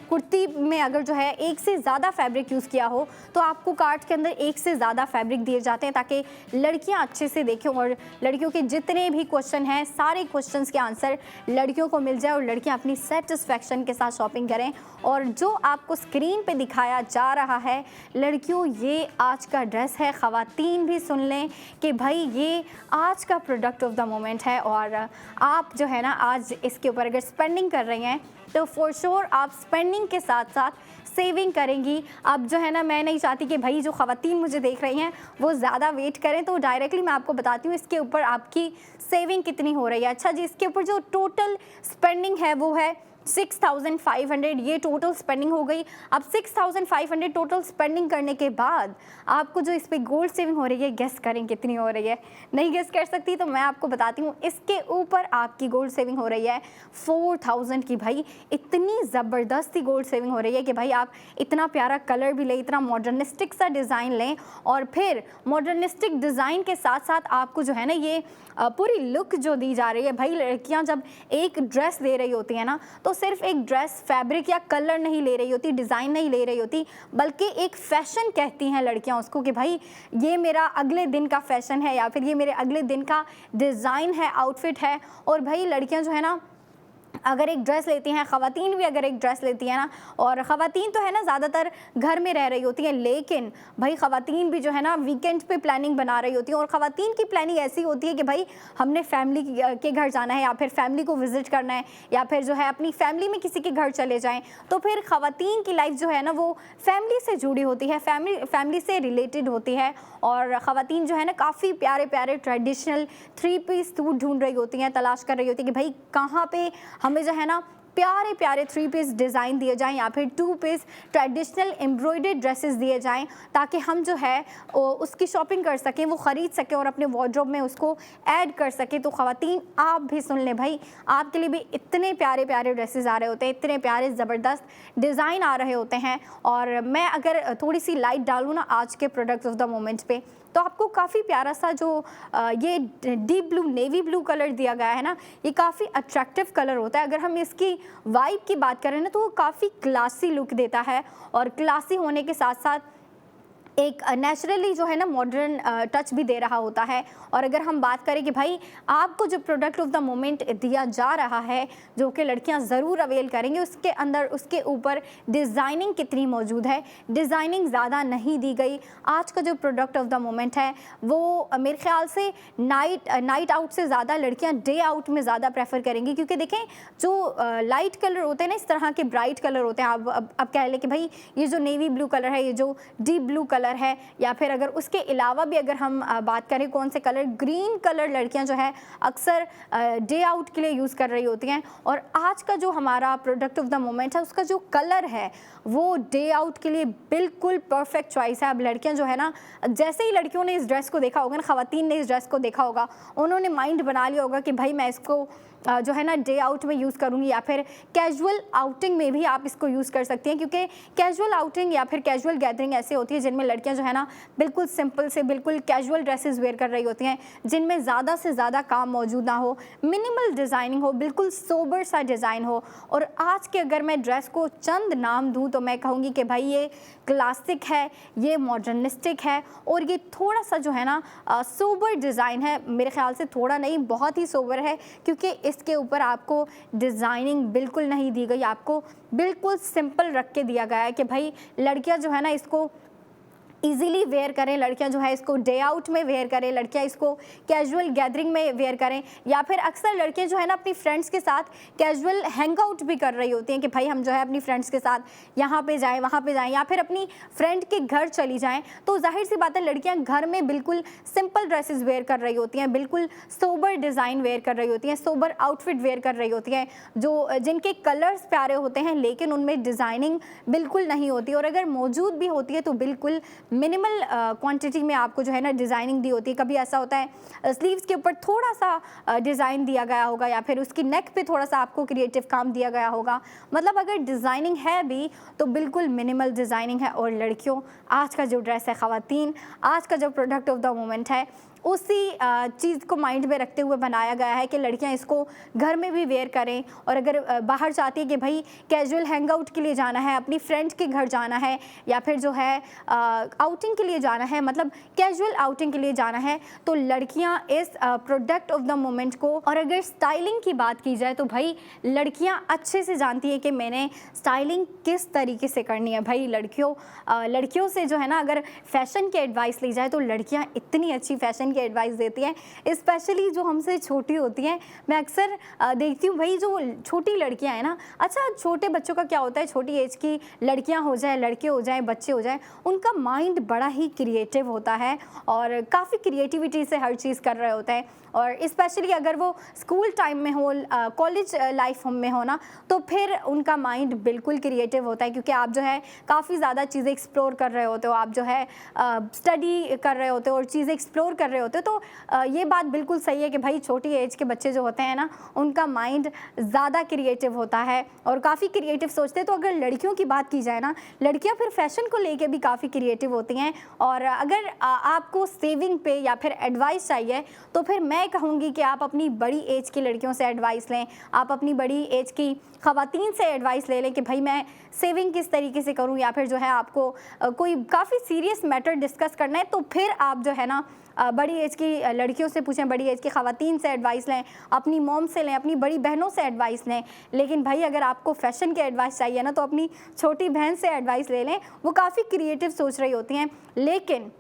कुर्ती में अगर जो है एक से ज़्यादा फैब्रिक यूज़ किया हो तो आपको कार्ट के अंदर एक से ज़्यादा फैब्रिक दिए जाते हैं, ताकि लड़कियां अच्छे से देखें और लड़कियों के जितने भी क्वेश्चन हैं, सारे क्वेश्चंस के आंसर लड़कियों को मिल जाए और लड़कियां अपनी सेटिस्फेक्शन के साथ शॉपिंग करें। और जो आपको स्क्रीन पे दिखाया जा रहा है लड़कियों, ये आज का ड्रेस है। ख़वातीन भी सुन लें कि भाई ये आज का प्रोडक्ट ऑफ द मोमेंट है, और आप जो है ना आज इसके ऊपर अगर स्पेंडिंग कर रही हैं तो फॉर श्योर आप स्पेंडिंग के साथ साथ सेविंग करेंगी। अब जो है ना, मैं नहीं चाहती कि भाई जो ख़वातीन मुझे देख रही हैं वो ज़्यादा वेट करें, तो डायरेक्टली मैं आपको बताती हूँ इसके ऊपर आपकी सेविंग कितनी हो रही है। अच्छा जी, इसके ऊपर जो टोटल स्पेंडिंग है वो है 6500, ये टोटल स्पेंडिंग हो गई। अब 6500 टोटल स्पेंडिंग करने के बाद आपको जो इस पे गोल्ड सेविंग हो रही है, गेस करें कितनी हो रही है। नहीं गेस कर सकती तो मैं आपको बताती हूँ, इसके ऊपर आपकी गोल्ड सेविंग हो रही है 4000 की। भाई इतनी ज़बरदस्ती गोल्ड सेविंग हो रही है कि भाई आप इतना प्यारा कलर भी लें, इतना मॉडर्निस्टिक सा डिज़ाइन लें, और फिर मॉडर्निस्टिक डिज़ाइन के साथ साथ आपको जो है ना ये पूरी लुक जो दी जा रही है। भाई लड़कियां जब एक ड्रेस ले रही होती हैं ना, तो सिर्फ एक ड्रेस फैब्रिक या कलर नहीं ले रही होती, डिज़ाइन नहीं ले रही होती, बल्कि एक फ़ैशन कहती हैं लड़कियां उसको कि भाई ये मेरा अगले दिन का फ़ैशन है या फिर ये मेरे अगले दिन का डिज़ाइन है, आउटफिट है। और भाई लड़कियां जो है ना अगर एक ड्रेस लेती हैं, ख़वातीन भी अगर एक ड्रेस लेती हैं ना, और ख़वातीन तो है ना ज़्यादातर घर में रह रही होती हैं, लेकिन भाई ख़वातीन भी जो है ना वीकेंड पे प्लानिंग बना रही होती हैं, और ख़वातीन की प्लानिंग ऐसी होती है कि भाई हमने फैमिली के घर जाना है, या फिर फैमिली को विज़िट करना है, या फिर जो है अपनी फैमिली में किसी के घर चले जाएँ। तो फिर ख़वातीन की लाइफ जो है ना वो फैमिली से जुड़ी होती है, फैमिली से रिलेटेड होती है। और ख़वातीन जो है ना काफ़ी प्यारे प्यारे ट्रेडिशनल 3 पीस सूट ढूंढ रही होती हैं, तलाश कर रही होती है कि भाई कहाँ पे हमें जो है ना प्यारे प्यारे 3 पीस डिज़ाइन दिए जाएं, या फिर 2 पीस ट्रेडिशनल एम्ब्रॉयडर्ड ड्रेसेस दिए जाएं, ताकि हम जो है उसकी शॉपिंग कर सकें, वो ख़रीद सकें और अपने वार्डरोब में उसको ऐड कर सकें। तो ख़वातीन आप भी सुन लें भाई, आपके लिए भी इतने प्यारे प्यारे ड्रेसेस आ रहे होते हैं, इतने प्यारे ज़बरदस्त डिज़ाइन आ रहे होते हैं। और मैं अगर थोड़ी सी लाइट डालूँ ना आज के प्रोडक्ट्स ऑफ द मोमेंट पे, तो आपको काफ़ी प्यारा सा जो ये deep blue navy blue colour दिया गया है ना, ये काफ़ी अट्रैक्टिव कलर होता है। अगर हम इसकी वाइब की बात करें ना, तो वो काफ़ी क्लासी लुक देता है, और क्लासी होने के साथ साथ एक नेचुरली जो है ना मॉडर्न टच भी दे रहा होता है। और अगर हम बात करें कि भाई आपको जो प्रोडक्ट ऑफ द मोमेंट दिया जा रहा है, जो कि लड़कियां ज़रूर अवेल करेंगे, उसके अंदर उसके ऊपर डिज़ाइनिंग कितनी मौजूद है, डिज़ाइनिंग ज़्यादा नहीं दी गई। आज का जो प्रोडक्ट ऑफ द मोमेंट है वो मेरे ख्याल से नाइट आउट से ज़्यादा लड़कियाँ डे आउट में ज़्यादा प्रेफर करेंगी, क्योंकि देखें जो लाइट कलर होते हैं ना, इस तरह के ब्राइट कलर होते हैं, अब कह लें कि भाई ये जो नेवी ब्लू कलर है, ये जो डीप ब्लू कलर है, या फिर अगर उसके अलावा भी अगर हम बात करें कौन से कलर, ग्रीन कलर लड़कियां जो है अक्सर डे आउट के लिए यूज़ कर रही होती हैं। और आज का जो हमारा प्रोडक्ट ऑफ द मोमेंट है, उसका जो कलर है वो डे आउट के लिए बिल्कुल परफेक्ट चॉइस है। अब लड़कियां जो है ना, जैसे ही लड़कियों ने इस ड्रेस को देखा होगा ना, ख़वातीन ने इस ड्रेस को देखा होगा, उन्होंने माइंड बना लिया होगा कि भाई मैं इसको जो है ना डे आउट में यूज़ करूँगी, या फिर कैजुअल आउटिंग में भी आप इसको यूज़ कर सकती हैं। क्योंकि कैजुअल आउटिंग या फिर कैजुअल गैदरिंग ऐसी होती है जिनमें लड़कियां जो है ना बिल्कुल सिंपल से बिल्कुल कैजुअल ड्रेसेस वेयर कर रही होती हैं, जिनमें ज़्यादा से ज़्यादा काम मौजूद ना हो, मिनिमल डिज़ाइनिंग हो, बिल्कुल सोबर सा डिज़ाइन हो। और आज के अगर मैं ड्रेस को चंद नाम दूँ तो मैं कहूँगी कि भाई ये क्लासिक है, ये मॉडर्निस्टिक है, और ये थोड़ा सा जो है ना सोबर डिज़ाइन है। मेरे ख्याल से थोड़ा नहीं, बहुत ही सोबर है, क्योंकि इसके ऊपर आपको डिज़ाइनिंग बिल्कुल नहीं दी गई, आपको बिल्कुल सिंपल रख के दिया गया है कि भाई लड़कियां जो है ना इसको इजीली वेयर करें, लड़कियां जो है इसको डे आउट में वेयर करें, लड़कियां इसको कैजुअल गैदरिंग में वेयर करें, या फिर अक्सर लड़कियां जो है ना अपनी फ्रेंड्स के साथ कैजुअल हैंग आउट भी कर रही होती हैं कि भाई हम जो है अपनी फ्रेंड्स के साथ यहाँ पे जाएं, वहाँ पे जाएं, या फिर अपनी फ्रेंड के घर चली जाएं। तो जाहिर सी बात है लड़कियाँ घर में बिल्कुल सिंपल ड्रेसेस वेयर कर रही होती हैं, बिल्कुल सोबर डिज़ाइन वेयर कर रही होती हैं, सोबर आउटफिट वेयर कर रही होती हैं, जो जिनके कलर्स प्यारे होते हैं लेकिन उनमें डिज़ाइनिंग बिल्कुल नहीं होती, और अगर मौजूद भी होती है तो बिल्कुल मिनिमल क्वांटिटी में आपको जो है ना डिज़ाइनिंग दी होती है। कभी ऐसा होता है स्लीव्स के ऊपर थोड़ा सा डिज़ाइन दिया गया होगा, या फिर उसकी नेक पे थोड़ा सा आपको क्रिएटिव काम दिया गया होगा। मतलब अगर डिज़ाइनिंग है भी तो बिल्कुल मिनिमल डिज़ाइनिंग है। और लड़कियों, आज का जो ड्रेस है, ख़वातीन, आज का जो प्रोडक्ट ऑफ द मोमेंट है, उसी चीज़ को माइंड में रखते हुए बनाया गया है कि लड़कियां इसको घर में भी वेयर करें, और अगर बाहर चाहती है कि भाई कैजुअल हैंग आउट के लिए जाना है, अपनी फ्रेंड के घर जाना है, या फिर जो है आउटिंग के लिए जाना है, मतलब कैजुअल आउटिंग के लिए जाना है, तो लड़कियां इस प्रोडक्ट ऑफ द मोमेंट को, और अगर स्टाइलिंग की बात की जाए तो भाई लड़कियां अच्छे से जानती है कि मैंने स्टाइलिंग किस तरीके से करनी है। भाई लड़कियों से जो है ना अगर फैशन की एडवाइस ली जाए तो लड़कियां इतनी अच्छी फैशन की एडवाइस देती हैं, स्पेशली जो हमसे छोटी होती हैं। मैं अक्सर देखती हूँ भाई जो छोटी लड़कियां हैं ना, अच्छा छोटे बच्चों का क्या होता है, छोटी एज की लड़कियां हो जाए, लड़के हो जाए, बच्चे हो जाए, उनका माइंड बड़ा ही क्रिएटिव होता है और काफ़ी क्रिएटिविटी से हर चीज़ कर रहे होते हैं। और स्पेशली अगर वो स्कूल टाइम में हो, कॉलेज लाइफ में हो ना, तो फिर उनका माइंड बिल्कुल क्रिएटिव होता है, क्योंकि आप जो है काफ़ी ज़्यादा चीज़ें एक्सप्लोर कर रहे होते हो, आप जो है स्टडी कर रहे होते हो और चीज़ें एक्सप्लोर कर रहे होते हो। तो ये बात बिल्कुल सही है कि भाई छोटी एज के बच्चे जो होते हैं ना, उनका माइंड ज़्यादा क्रिएटिव होता है और काफ़ी क्रिएटिव सोचते हैं। तो अगर लड़कियों की बात की जाए ना, लड़कियाँ फिर फैशन को लेके भी काफ़ी क्रिएटिव होती हैं। और अगर आपको सेविंग पे या फिर एडवाइस चाहिए तो फिर मैं मैं कहूँगी कि आप अपनी बड़ी एज की लड़कियों से एडवाइस लें, आप अपनी बड़ी एज की ख़वातीन से एडवाइस ले लें कि भाई मैं सेविंग किस तरीके से करूँ, या फिर जो है आपको कोई काफ़ी सीरियस मैटर डिस्कस करना है तो फिर आप जो है ना बड़ी एज की लड़कियों से पूछें, बड़ी एज की ख़वातीन से एडवाइस लें, अपनी मॉम से लें, अपनी बड़ी बहनों से एडवाइस लें। लेकिन भाई अगर आपको फ़ैशन के एडवाइस चाहिए ना तो अपनी छोटी बहन से एडवाइस ले लें, वो काफ़ी क्रिएटिव सोच रही होती हैं। लेकिन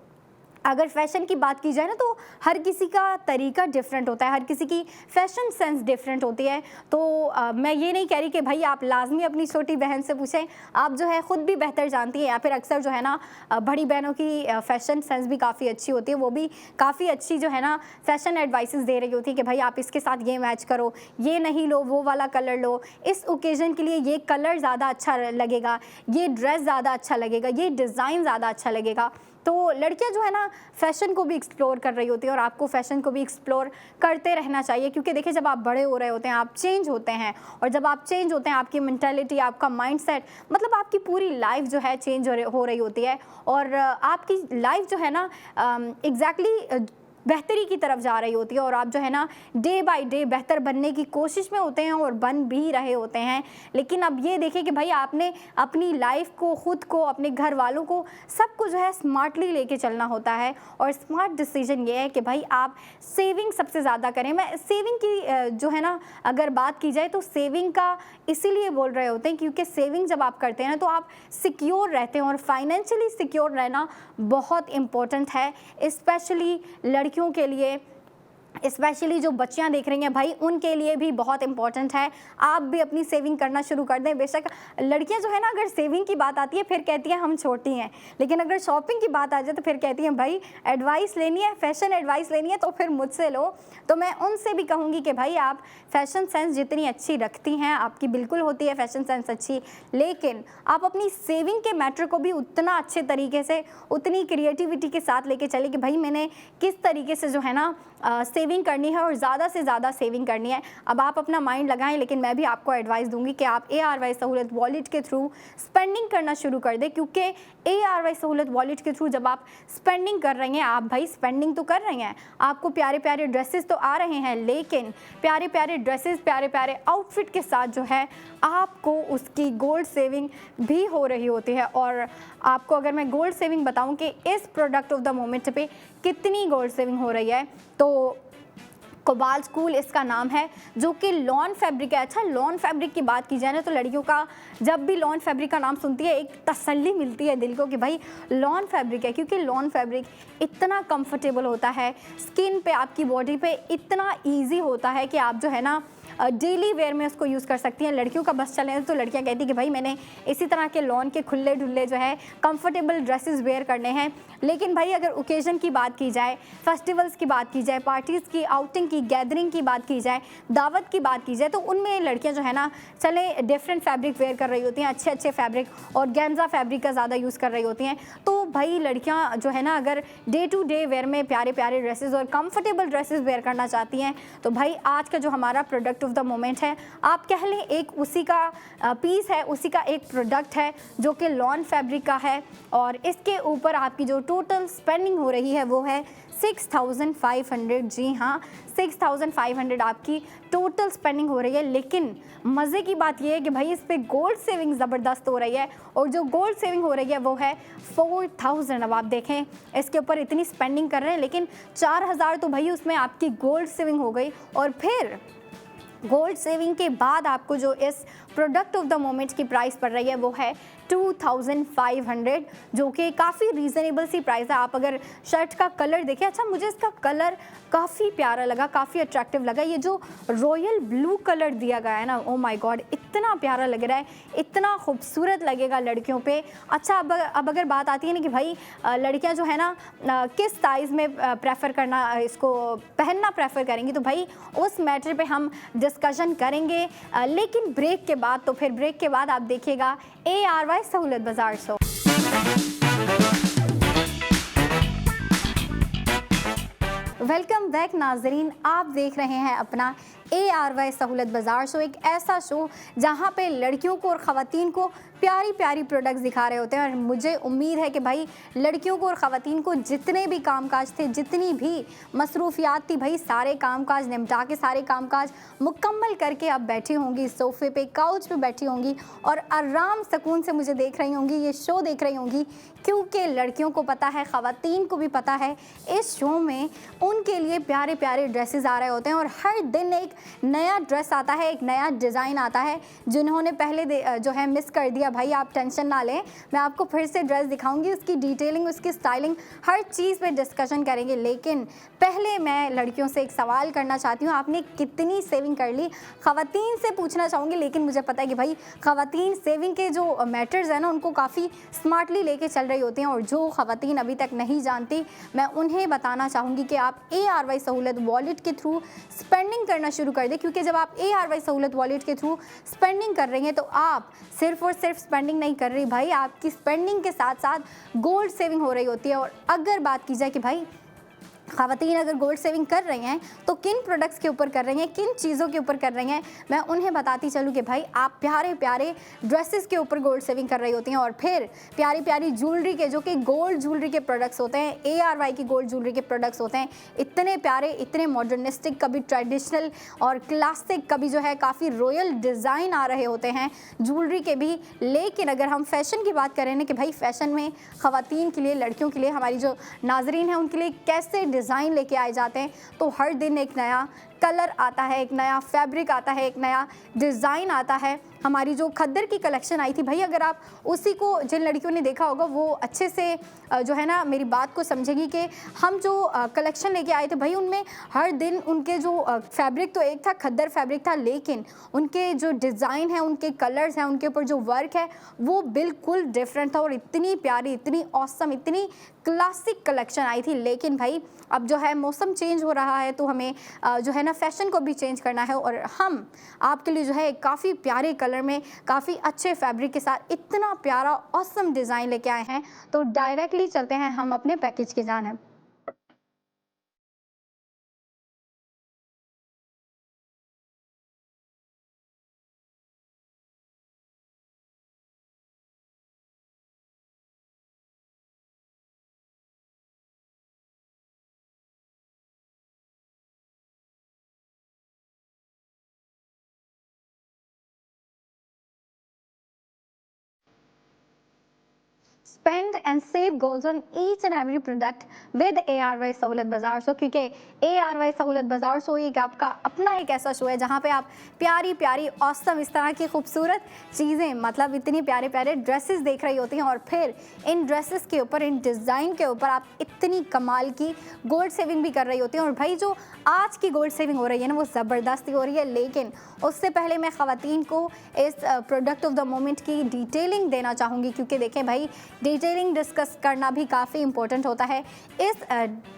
अगर फ़ैशन की बात की जाए ना तो हर किसी का तरीका डिफरेंट होता है, हर किसी की फ़ैशन सेंस डिफरेंट होती है। तो मैं ये नहीं कह रही कि भाई आप लाजमी अपनी छोटी बहन से पूछें, आप जो है ख़ुद भी बेहतर जानती हैं, या फिर अक्सर जो है ना बड़ी बहनों की फ़ैशन सेंस भी काफ़ी अच्छी होती है, वो भी काफ़ी अच्छी जो है ना फ़ैशन एडवाइसेस दे रही होती है कि भाई आप इसके साथ ये मैच करो, ये नहीं लो, वो वाला कलर लो, इस ओकेज़न के लिए ये कलर ज़्यादा अच्छा लगेगा, ये ड्रेस ज़्यादा अच्छा लगेगा, ये डिज़ाइन ज़्यादा अच्छा लगेगा। तो लड़कियां जो है ना फ़ैशन को भी एक्सप्लोर कर रही होती है और आपको फ़ैशन को भी एक्सप्लोर करते रहना चाहिए, क्योंकि देखिए जब आप बड़े हो रहे होते हैं आप चेंज होते हैं, और जब आप चेंज होते हैं आपकी मेंटालिटी, आपका माइंडसेट, मतलब आपकी पूरी लाइफ जो है चेंज हो रही होती है, और आपकी लाइफ जो है ना एग्जैक्टली बेहतरी की तरफ जा रही होती है, और आप जो है ना डे बाय डे बेहतर बनने की कोशिश में होते हैं और बन भी रहे होते हैं। लेकिन अब ये देखिए कि भाई आपने अपनी लाइफ को, ख़ुद को, अपने घर वालों को, सबको जो है स्मार्टली लेके चलना होता है, और स्मार्ट डिसीजन ये है कि भाई आप सेविंग सबसे ज़्यादा करें। मैं सेविंग की जो है ना अगर बात की जाए तो सेविंग का इसीलिए बोल रहे होते हैं क्योंकि सेविंग जब आप करते हैं ना तो आप सिक्योर रहते हैं, और फाइनेंशियली सिक्योर रहना बहुत इम्पोर्टेंट है, स्पेशली लड़कियों के लिए, स्पेशली जो बच्चियां देख रही हैं भाई उनके लिए भी बहुत इंपॉर्टेंट है। आप भी अपनी सेविंग करना शुरू कर दें। बेशक लड़कियां जो है ना अगर सेविंग की बात आती है फिर कहती हैं हम छोटी हैं, लेकिन अगर शॉपिंग की बात आ जाए तो फिर कहती हैं भाई एडवाइस लेनी है, फैशन एडवाइस लेनी है तो फिर मुझसे लो। तो मैं उनसे भी कहूँगी कि भाई आप फैशन सेंस जितनी अच्छी रखती हैं, आपकी बिल्कुल होती है फैशन सेंस अच्छी, लेकिन आप अपनी सेविंग के मैटर को भी उतना अच्छे तरीके से, उतनी क्रिएटिविटी के साथ लेके चले कि भाई मैंने किस तरीके से जो है ना सेविंग करनी है और ज़्यादा से ज़्यादा सेविंग करनी है। अब आप अपना माइंड लगाएं, लेकिन मैं भी आपको एडवाइस दूंगी कि आप ARY सहूलत वॉलेट के थ्रू स्पेंडिंग करना शुरू कर दें, क्योंकि ARY सहूलत वॉलेट के थ्रू जब आप स्पेंडिंग कर रही हैं, आप भाई स्पेंडिंग तो कर रही हैं, आपको प्यारे प्यारे ड्रेसेस तो आ रहे हैं, लेकिन प्यारे प्यारे ड्रेसेस, प्यारे प्यारे आउटफिट के साथ जो है आपको उसकी गोल्ड सेविंग भी हो रही होती है। और आपको अगर मैं गोल्ड सेविंग बताऊं कि इस प्रोडक्ट ऑफ द मोमेंट पे कितनी गोल्ड सेविंग हो रही है, तो कोबाल्ट कूल इसका नाम है, जो कि लॉन फैब्रिक है। अच्छा, लॉन फैब्रिक की बात की जाए ना तो लड़कियों का जब भी लॉन फैब्रिक का नाम सुनती है एक तसल्ली मिलती है दिल को कि भाई लॉन फैब्रिक है, क्योंकि लॉन फैब्रिक इतना कंफर्टेबल होता है, स्किन पे, आपकी बॉडी पे इतना ईजी होता है कि आप जो है ना डेली वेयर में उसको यूज़ कर सकती हैं। लड़कियों का बस चले तो लड़कियां कहती कि भाई मैंने इसी तरह के लॉन के खुले ढुल्ले जो है कंफर्टेबल ड्रेसेस वेयर करने हैं। लेकिन भाई अगर ओकेज़न की बात की जाए, फेस्टिवल्स की बात की जाए, पार्टीज़ की, आउटिंग की, गैदरिंग की बात की जाए, दावत की बात की जाए, तो उनमें लड़कियां जो है ना चले डिफरेंट फैब्रिक वेयर कर रही होती हैं, अच्छे अच्छे फैब्रिक, और गेंजा फैब्रिक का ज़्यादा यूज़ कर रही होती हैं। तो भाई लड़कियां जो है ना अगर डे टू डे वेयर में प्यारे प्यारे ड्रेसेस और कंफर्टेबल ड्रेसेस वेयर करना चाहती हैं, तो भाई आज का जो हमारा प्रोडक्ट ऑफ द मोमेंट है, आप कह लें एक उसी का पीस है, उसी का एक प्रोडक्ट है जो कि लॉन फैब्रिक का है, और इसके ऊपर आपकी जो टोटल स्पेंडिंग हो रही है वो है 6500। जी हाँ, 6500 आपकी टोटल स्पेंडिंग हो रही है। लेकिन मज़े की बात यह है कि भाई इस पे गोल्ड सेविंग ज़बरदस्त हो रही है, और जो गोल्ड सेविंग हो रही है वो है 4000। अब आप देखें इसके ऊपर इतनी स्पेंडिंग कर रहे हैं, लेकिन 4000 तो भाई उसमें आपकी गोल्ड सेविंग हो गई, और फिर गोल्ड सेविंग के बाद आपको जो इस प्रोडक्ट ऑफ द मोमेंट की प्राइस पड़ रही है वो है 2500, जो कि काफ़ी रीज़नेबल सी प्राइस है। आप अगर शर्ट का कलर देखें, अच्छा मुझे इसका कलर काफ़ी प्यारा लगा, काफ़ी अट्रैक्टिव लगा। ये जो रॉयल ब्लू कलर दिया गया है ना, ओ माय गॉड, इतना प्यारा लग रहा है, इतना खूबसूरत लगेगा लड़कियों पे। अच्छा, अब अगर बात आती है ना कि भाई लड़कियां जो है ना किस साइज़ में प्रेफर करना, इसको पहनना प्रेफर करेंगी, तो भाई उस मैटर पे हम डिस्कशन करेंगे, लेकिन ब्रेक के बाद। तो फिर ब्रेक के बाद आप देखिएगा ARY सहूलत बाजार शो। वेलकम बैक नाजरीन, आप देख रहे हैं अपना ARY सहूलत बाज़ार शो एक ऐसा शो जहाँ पे लड़कियों को और ख़वातीन को प्यारी प्यारी प्रोडक्ट्स दिखा रहे होते हैं। और मुझे उम्मीद है कि भाई लड़कियों को और ख़वातीन को जितने भी कामकाज थे, जितनी भी मसरूफियात थी, भाई सारे कामकाज निपटा के, सारे कामकाज मुकम्मल करके अब बैठी होंगी सोफ़े पे, काउच पे बैठी होंगी और आराम सुकून से मुझे देख रही होंगी, ये शो देख रही होंगी। क्योंकि लड़कियों को पता है, ख़वातीन को भी पता है, इस शो में उनके लिए प्यारे प्यारे ड्रेसेस आ रहे होते हैं और हर दिन एक नया ड्रेस आता है, एक नया डिज़ाइन आता है। जिन्होंने पहले जो है मिस कर दिया, भाई आप टेंशन ना लें, मैं आपको फिर से ड्रेस दिखाऊंगी, उसकी डिटेलिंग, उसकी स्टाइलिंग, हर चीज़ पे डिस्कशन करेंगे। लेकिन पहले मैं लड़कियों से एक सवाल करना चाहती हूँ, आपने कितनी सेविंग कर ली? ख़वातीन से पूछना चाहूँगी, लेकिन मुझे पता है कि भाई ख़वातीन सेविंग के जो मैटर्स हैं ना, उनको काफ़ी स्मार्टली लेके चल रही होती हैं। और जो ख़वातीन अभी तक नहीं जानती, मैं उन्हें बताना चाहूँगी कि आप ARY सहूलत वॉलेट के थ्रू स्पेंडिंग करना शुरू कर दें। क्योंकि जब आप ARY सहूलत वॉलेट के थ्रू स्पेंडिंग कर रही हैं तो आप सिर्फ और सिर्फ स्पेंडिंग नहीं कर रही, भाई आपकी स्पेंडिंग के साथ साथ गोल्ड सेविंग हो रही होती है। और अगर बात की जाए कि भाई ख़वातीन अगर गोल्ड सेविंग कर रही हैं तो किन प्रोडक्ट्स के ऊपर कर रही हैं, किन चीज़ों के ऊपर कर रही हैं, मैं उन्हें बताती चलूँ कि भाई आप प्यारे प्यारे ड्रेसेस के ऊपर गोल्ड सेविंग कर रही होती हैं। और फिर प्यारी प्यारी ज्वेलरी के, जो कि गोल्ड ज्वेलरी के प्रोडक्ट्स होते हैं, ARY की गोल्ड ज्वेलरी के प्रोडक्ट्स होते हैं, इतने प्यारे, इतने मॉडर्निस्टिक, कभी ट्रेडिशनल और क्लासिक, कभी जो है काफ़ी रॉयल डिज़ाइन आ रहे होते हैं ज्वेलरी के भी। लेकिन अगर हम फैशन की बात करें ना कि भाई फ़ैशन में ख़वातीन के लिए, लड़कियों के लिए, हमारी जो नाजरीन हैं उनके लिए कैसे डिज़ाइन लेके आए जाते हैं, तो हर दिन एक नया कलर आता है, एक नया फैब्रिक आता है, एक नया डिज़ाइन आता है। हमारी जो खद्दर की कलेक्शन आई थी, भाई अगर आप उसी को, जिन लड़कियों ने देखा होगा वो अच्छे से जो है ना मेरी बात को समझेगी कि हम जो कलेक्शन लेके आए थे, भाई उनमें हर दिन उनके जो फैब्रिक तो एक था, खद्दर फैब्रिक था, लेकिन उनके जो डिज़ाइन है, उनके कलर्स हैं, उनके ऊपर जो वर्क है वो बिल्कुल डिफरेंट था। और इतनी प्यारी, इतनी ऑसम, इतनी क्लासिक कलेक्शन आई थी। लेकिन भाई अब जो है मौसम चेंज हो रहा है तो हमें जो है ना फैशन को भी चेंज करना है। और हम आपके लिए जो है काफ़ी प्यारे कलर में, काफ़ी अच्छे फैब्रिक के साथ इतना प्यारा ऑसम डिज़ाइन लेके आए हैं। तो डायरेक्टली चलते हैं हम अपने पैकेज की जानिब। Spend and save goals on each and every product with ARY सहूलत बाजार शो। क्योंकि ARY सहूलत बाजार शो एक आपका अपना एक ऐसा शो है जहाँ पे आप प्यारी प्यारी ऑसम, इस तरह की खूबसूरत चीज़ें, मतलब इतनी प्यारे प्यारे ड्रेसेस देख रही होती हैं। और फिर इन ड्रेसेस के ऊपर, इन डिज़ाइन के ऊपर आप इतनी कमाल की गोल्ड सेविंग भी कर रही होती हैं। और भाई जो आज की गोल्ड सेविंग हो रही है ना, वो ज़बरदस्ती हो रही है। लेकिन उससे पहले मैं ख़वातीन को इस प्रोडक्ट ऑफ द मोमेंट की डिटेलिंग देना चाहूँगी। क्योंकि देखें भाई, डिटेलिंग डिस्कस करना भी काफ़ी इंपॉर्टेंट होता है। इस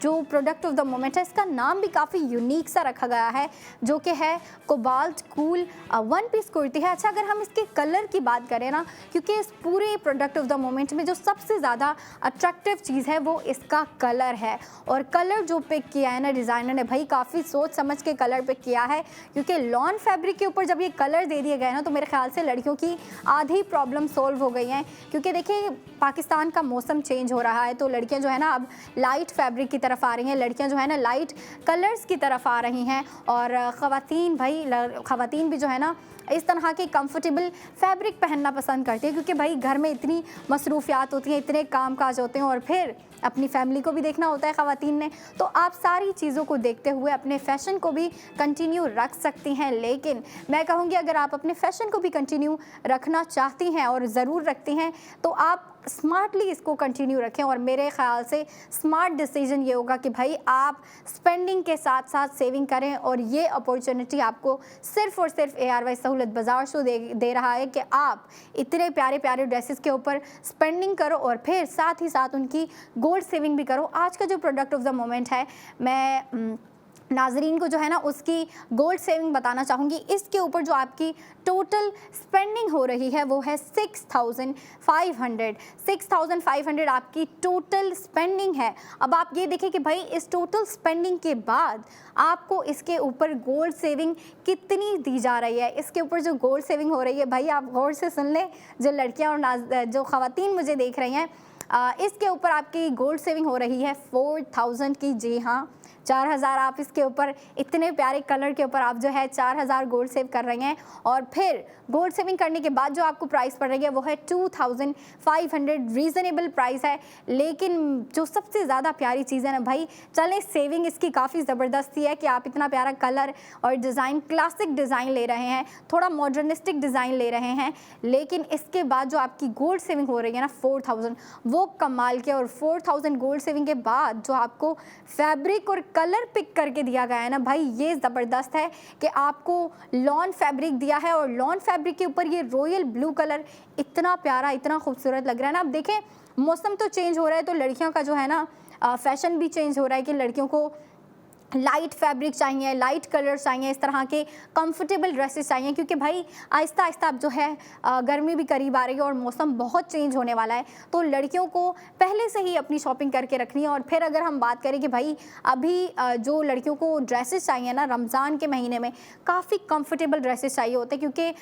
जो प्रोडक्ट ऑफ द मोमेंट है, इसका नाम भी काफ़ी यूनिक सा रखा गया है, जो कि है cobalt cool one piece kurti है। अच्छा, अगर हम इसके कलर की बात करें ना, क्योंकि इस पूरे प्रोडक्ट ऑफ द मोमेंट में जो सबसे ज़्यादा अट्रैक्टिव चीज़ है वो इसका कलर है। और कलर जो पिक किया है ना डिज़ाइनर ने, भाई काफ़ी सोच समझ के कलर पिक किया है। क्योंकि लॉन फैब्रिक के ऊपर जब ये कलर दे दिए गए ना, तो मेरे ख्याल से लड़कियों की आधी प्रॉब्लम सॉल्व हो गई हैं। क्योंकि देखिए पाकिस्तान का मौसम चेंज हो रहा है, तो लड़कियां जो है ना अब लाइट फैब्रिक की तरफ आ रही हैं, लड़कियां जो है ना लाइट कलर्स की तरफ आ रही हैं। और ख़वातीन भी जो है ना इस तरह के कंफर्टेबल फैब्रिक पहनना पसंद करती है। क्योंकि भाई घर में इतनी मसरूफियात होती हैं, इतने काम काज होते हैं, और फिर अपनी फैमिली को भी देखना होता है ख़वातीन ने। तो आप सारी चीज़ों को देखते हुए अपने फ़ैशन को भी कंटिन्यू रख सकती हैं। लेकिन मैं कहूँगी, अगर आप अपने फ़ैशन को भी कंटिन्यू रखना चाहती हैं और ज़रूर रखती हैं, तो आप स्मार्टली इसको कंटिन्यू रखें। और मेरे ख़्याल से स्मार्ट डिसीजन ये होगा कि भाई आप स्पेंडिंग के साथ साथ सेविंग करें। और ये अपॉर्चुनिटी आपको सिर्फ़ और सिर्फ ARY सहूलत बाजार शो दे रहा है कि आप इतने प्यारे प्यारे ड्रेसेस के ऊपर स्पेंडिंग करो और फिर साथ ही साथ उनकी गोल्ड सेविंग भी करो। आज का जो प्रोडक्ट ऑफ द मोमेंट है, मैं नाजरीन को जो है ना उसकी गोल्ड सेविंग बताना चाहूँगी। इसके ऊपर जो आपकी टोटल स्पेंडिंग हो रही है वो है 6,500 आपकी टोटल स्पेंडिंग है। अब आप ये देखें कि भाई इस टोटल स्पेंडिंग के बाद आपको इसके ऊपर गोल्ड सेविंग कितनी दी जा रही है। इसके ऊपर जो गोल्ड सेविंग हो रही है भाई आप गौर से सुन लें, जो लड़कियाँ और जो ख़वातीन मुझे देख रही हैं, इसके ऊपर आपकी गोल्ड सेविंग हो रही है 4,000 की। जी हाँ, 4,000 आप इसके ऊपर, इतने प्यारे कलर के ऊपर आप जो है 4,000 गोल्ड सेव कर रही हैं। और फिर गोल्ड सेविंग करने के बाद जो आपको प्राइस पड़ रही है वो है 2,500। रीज़नेबल प्राइस है, लेकिन जो सबसे ज़्यादा प्यारी चीज़ है ना भाई, चले सेविंग इसकी काफ़ी ज़बरदस्ती है कि आप इतना प्यारा कलर और डिज़ाइन, क्लासिक डिज़ाइन ले रहे हैं, थोड़ा मॉडर्निस्टिक डिज़ाइन ले रहे हैं, लेकिन इसके बाद जो आपकी गोल्ड सेविंग हो रही है ना 4,000, वो कमाल के। और 4,000 गोल्ड सेविंग के बाद जो आपको फैब्रिक और कलर पिक करके दिया गया है ना भाई, ये ज़बरदस्त है कि आपको लॉन फैब्रिक दिया है और लॉन फैब्रिक के ऊपर ये रॉयल ब्लू कलर इतना प्यारा, इतना खूबसूरत लग रहा है ना। अब देखें मौसम तो चेंज हो रहा है, तो लड़कियों का जो है ना फैशन भी चेंज हो रहा है कि लड़कियों को लाइट फैब्रिक चाहिए, लाइट कलर चाहिए, इस तरह के कंफर्टेबल ड्रेसेस चाहिए, क्योंकि भाई आहिस्ता आहिस्ता अब जो है गर्मी भी करीब आ रही है और मौसम बहुत चेंज होने वाला है। तो लड़कियों को पहले से ही अपनी शॉपिंग करके रखनी है। और फिर अगर हम बात करें कि भाई अभी जो लड़कियों को ड्रेसेस चाहिए ना रमज़ान के महीने में, काफ़ी कंफर्टेबल ड्रेसेस चाहिए होते हैं, क्योंकि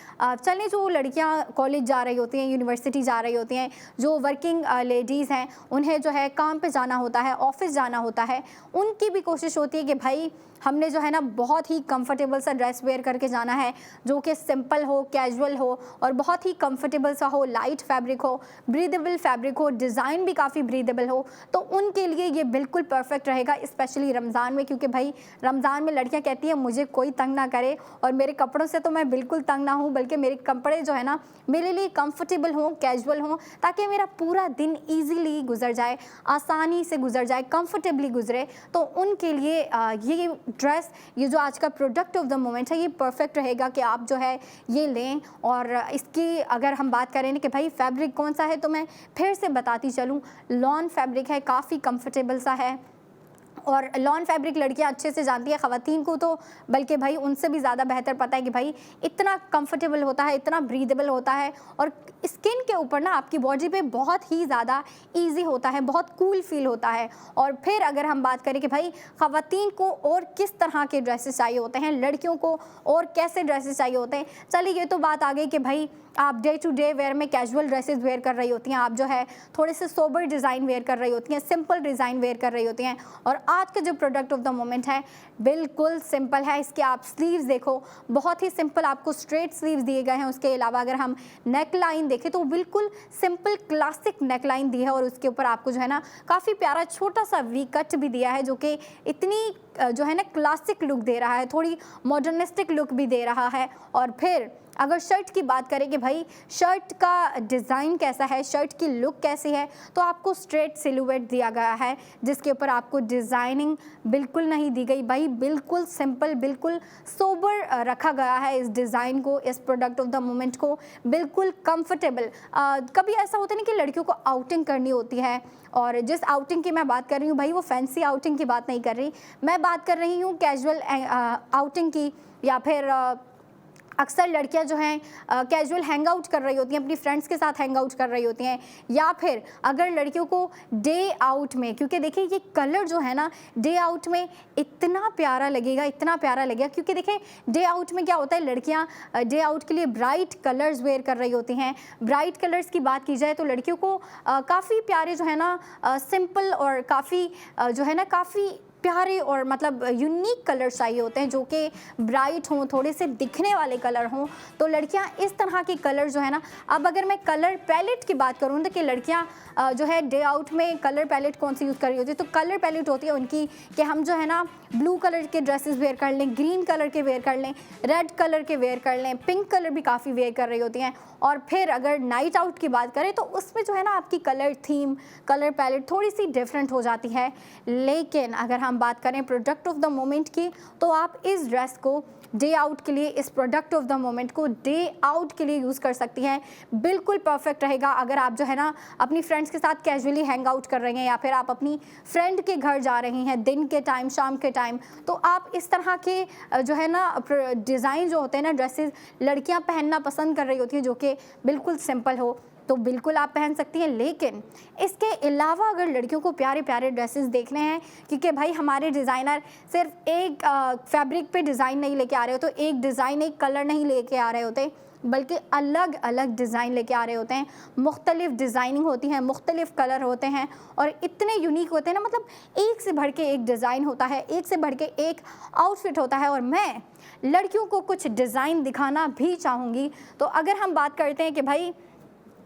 चलें जो लड़कियाँ कॉलेज जा रही होती हैं, यूनिवर्सिटी जा रही होती हैं, जो वर्किंग लेडीज़ हैं, उन्हें जो है काम पर जाना होता है, ऑफिस जाना होता है, उनकी भी कोशिश होती है कि भाई हमने जो है ना बहुत ही कंफर्टेबल सा ड्रेस वेयर करके जाना है, जो कि सिंपल हो, कैजुअल हो और बहुत ही कंफर्टेबल सा हो, लाइट फैब्रिक हो, ब्रीदेबल फैब्रिक हो, डिज़ाइन भी काफ़ी ब्रीदेबल हो। तो उनके लिए ये बिल्कुल परफेक्ट रहेगा, स्पेशली रमज़ान में, क्योंकि भाई रमज़ान में लड़कियां कहती हैं मुझे कोई तंग ना करे और मेरे कपड़ों से तो मैं बिल्कुल तंग ना हूँ, बल्कि मेरे कपड़े जो है ना मेरे लिए कंफर्टेबल हों, कैजुअल हों, ताकि मेरा पूरा दिन ईजीली गुजर जाए, आसानी से गुजर जाए, कंफर्टेबली गुजरे। तो उनके लिए ये ड्रेस, ये जो आज का प्रोडक्ट ऑफ द मोमेंट है, ये परफेक्ट रहेगा कि आप जो है ये लें। और इसकी अगर हम बात करें ना कि भाई फैब्रिक कौन सा है, तो मैं फिर से बताती चलूँ, लॉन फैब्रिक है, काफ़ी कंफर्टेबल सा है। और लॉन फैब्रिक लड़कियां अच्छे से जानती है, ख़वातीन को तो बल्कि भाई उनसे भी ज़्यादा बेहतर पता है कि भाई इतना कंफर्टेबल होता है, इतना ब्रीदेबल होता है और स्किन के ऊपर ना आपकी बॉडी पे बहुत ही ज़्यादा इजी होता है, बहुत कूल फील होता है। और फिर अगर हम बात करें कि भाई ख़वातीन को और किस तरह के ड्रेसेस चाहिए होते हैं, लड़कियों को और कैसे ड्रेसेस चाहिए होते हैं, चलिए ये तो बात आ गई कि भाई आप डे टू डे वेयर में कैजुअल ड्रेसेस वेयर कर रही होती हैं, आप जो है थोड़े से सोबर डिज़ाइन वेयर कर रही होती हैं, सिंपल डिज़ाइन वेयर कर रही होती हैं। और आज का जो प्रोडक्ट ऑफ द मोमेंट है बिल्कुल सिंपल है। इसके आप स्लीव्स देखो, बहुत ही सिंपल आपको स्ट्रेट स्लीव्स दिए गए हैं। उसके अलावा अगर हम नेक लाइन देखें तो बिल्कुल सिंपल क्लासिक नेक लाइन दी है और उसके ऊपर आपको जो है ना काफ़ी प्यारा छोटा सा वी कट भी दिया है, जो कि इतनी जो है ना क्लासिक लुक दे रहा है, थोड़ी मॉडर्निस्टिक लुक भी दे रहा है। और फिर अगर शर्ट की बात करें कि भाई शर्ट का डिज़ाइन कैसा है, शर्ट की लुक कैसी है, तो आपको स्ट्रेट सिलुएट दिया गया है, जिसके ऊपर आपको डिज़ाइनिंग बिल्कुल नहीं दी गई भाई, बिल्कुल सिंपल, बिल्कुल सोबर रखा गया है इस डिज़ाइन को, इस प्रोडक्ट ऑफ द मोमेंट को, बिल्कुल कंफर्टेबल। कभी ऐसा होता नहीं कि लड़कियों को आउटिंग करनी होती है, और जिस आउटिंग की मैं बात कर रही हूँ भाई वो फैंसी आउटिंग की बात नहीं कर रही, मैं बात कर रही हूँ कैजुअल आउटिंग की। या फिर अक्सर लड़कियां जो हैं कैजुअल हैंग आउट कर रही होती हैं, अपनी फ्रेंड्स के साथ हैंग आउट कर रही होती हैं। या फिर अगर लड़कियों को डे आउट में, क्योंकि देखिए ये कलर जो है ना डे आउट में इतना प्यारा लगेगा, इतना प्यारा लगेगा, क्योंकि देखिए डे आउट में क्या होता है, लड़कियां डे आउट के लिए ब्राइट कलर्स वेयर कर रही होती हैं। ब्राइट कलर्स की बात की जाए तो लड़कियों को काफ़ी प्यारे जो है ना सिंपल और काफ़ी जो है ना काफ़ी प्यारे और मतलब यूनिक कलर चाहिए होते हैं, जो कि ब्राइट हों, थोड़े से दिखने वाले कलर हों। तो लड़कियां इस तरह के कलर जो है ना, अब अगर मैं कलर पैलेट की बात करूँ तो कि लड़कियां जो है डे आउट में कलर पैलेट कौन सी यूज़ कर रही होती है, तो कलर पैलेट होती है उनकी कि हम जो है ना ब्लू कलर के ड्रेसेस वेयर कर लें, ग्रीन कलर के वेयर कर लें, रेड कलर के वेयर कर लें, पिंक कलर भी काफ़ी वेयर कर रही होती हैं। और फिर अगर नाइट आउट की बात करें तो उसमें जो है ना आपकी कलर थीम, कलर पैलेट थोड़ी सी डिफरेंट हो जाती है। लेकिन अगर हम बात करें प्रोडक्ट ऑफ द मोमेंट की, तो आप इस ड्रेस को डे आउट के लिए, इस प्रोडक्ट ऑफ द मोमेंट को डे आउट के लिए यूज़ कर सकती हैं। बिल्कुल परफेक्ट रहेगा अगर आप जो है ना अपनी फ्रेंड्स के साथ कैजुअली हैंग आउट कर रहे हैं या फिर आप अपनी फ्रेंड के घर जा रही हैं दिन के टाइम, शाम के टाइम, तो आप इस तरह के जो है ना डिज़ाइन जो होते हैं ना ड्रेसेस लड़कियां पहनना पसंद कर रही होती हैं जो कि बिल्कुल सिंपल हो, तो बिल्कुल आप पहन सकती हैं। लेकिन इसके अलावा अगर लड़कियों को प्यारे प्यारे ड्रेसेस देखने हैं, क्योंकि भाई हमारे डिज़ाइनर सिर्फ एक फैब्रिक पे डिज़ाइन नहीं लेके आ रहे होते, एक डिज़ाइन एक कलर नहीं लेके आ रहे होते, बल्कि अलग अलग डिज़ाइन लेके आ रहे होते हैं। मुख्तलिफ डिज़ाइनिंग होती है, मुख्तलिफ कलर होते हैं और इतने यूनिक होते हैं ना, मतलब एक से बढ़ के एक डिज़ाइन होता है, एक से बढ़ के एक आउटफिट होता है। और मैं लड़कियों को कुछ डिज़ाइन दिखाना भी चाहूँगी। तो अगर हम बात करते हैं कि भाई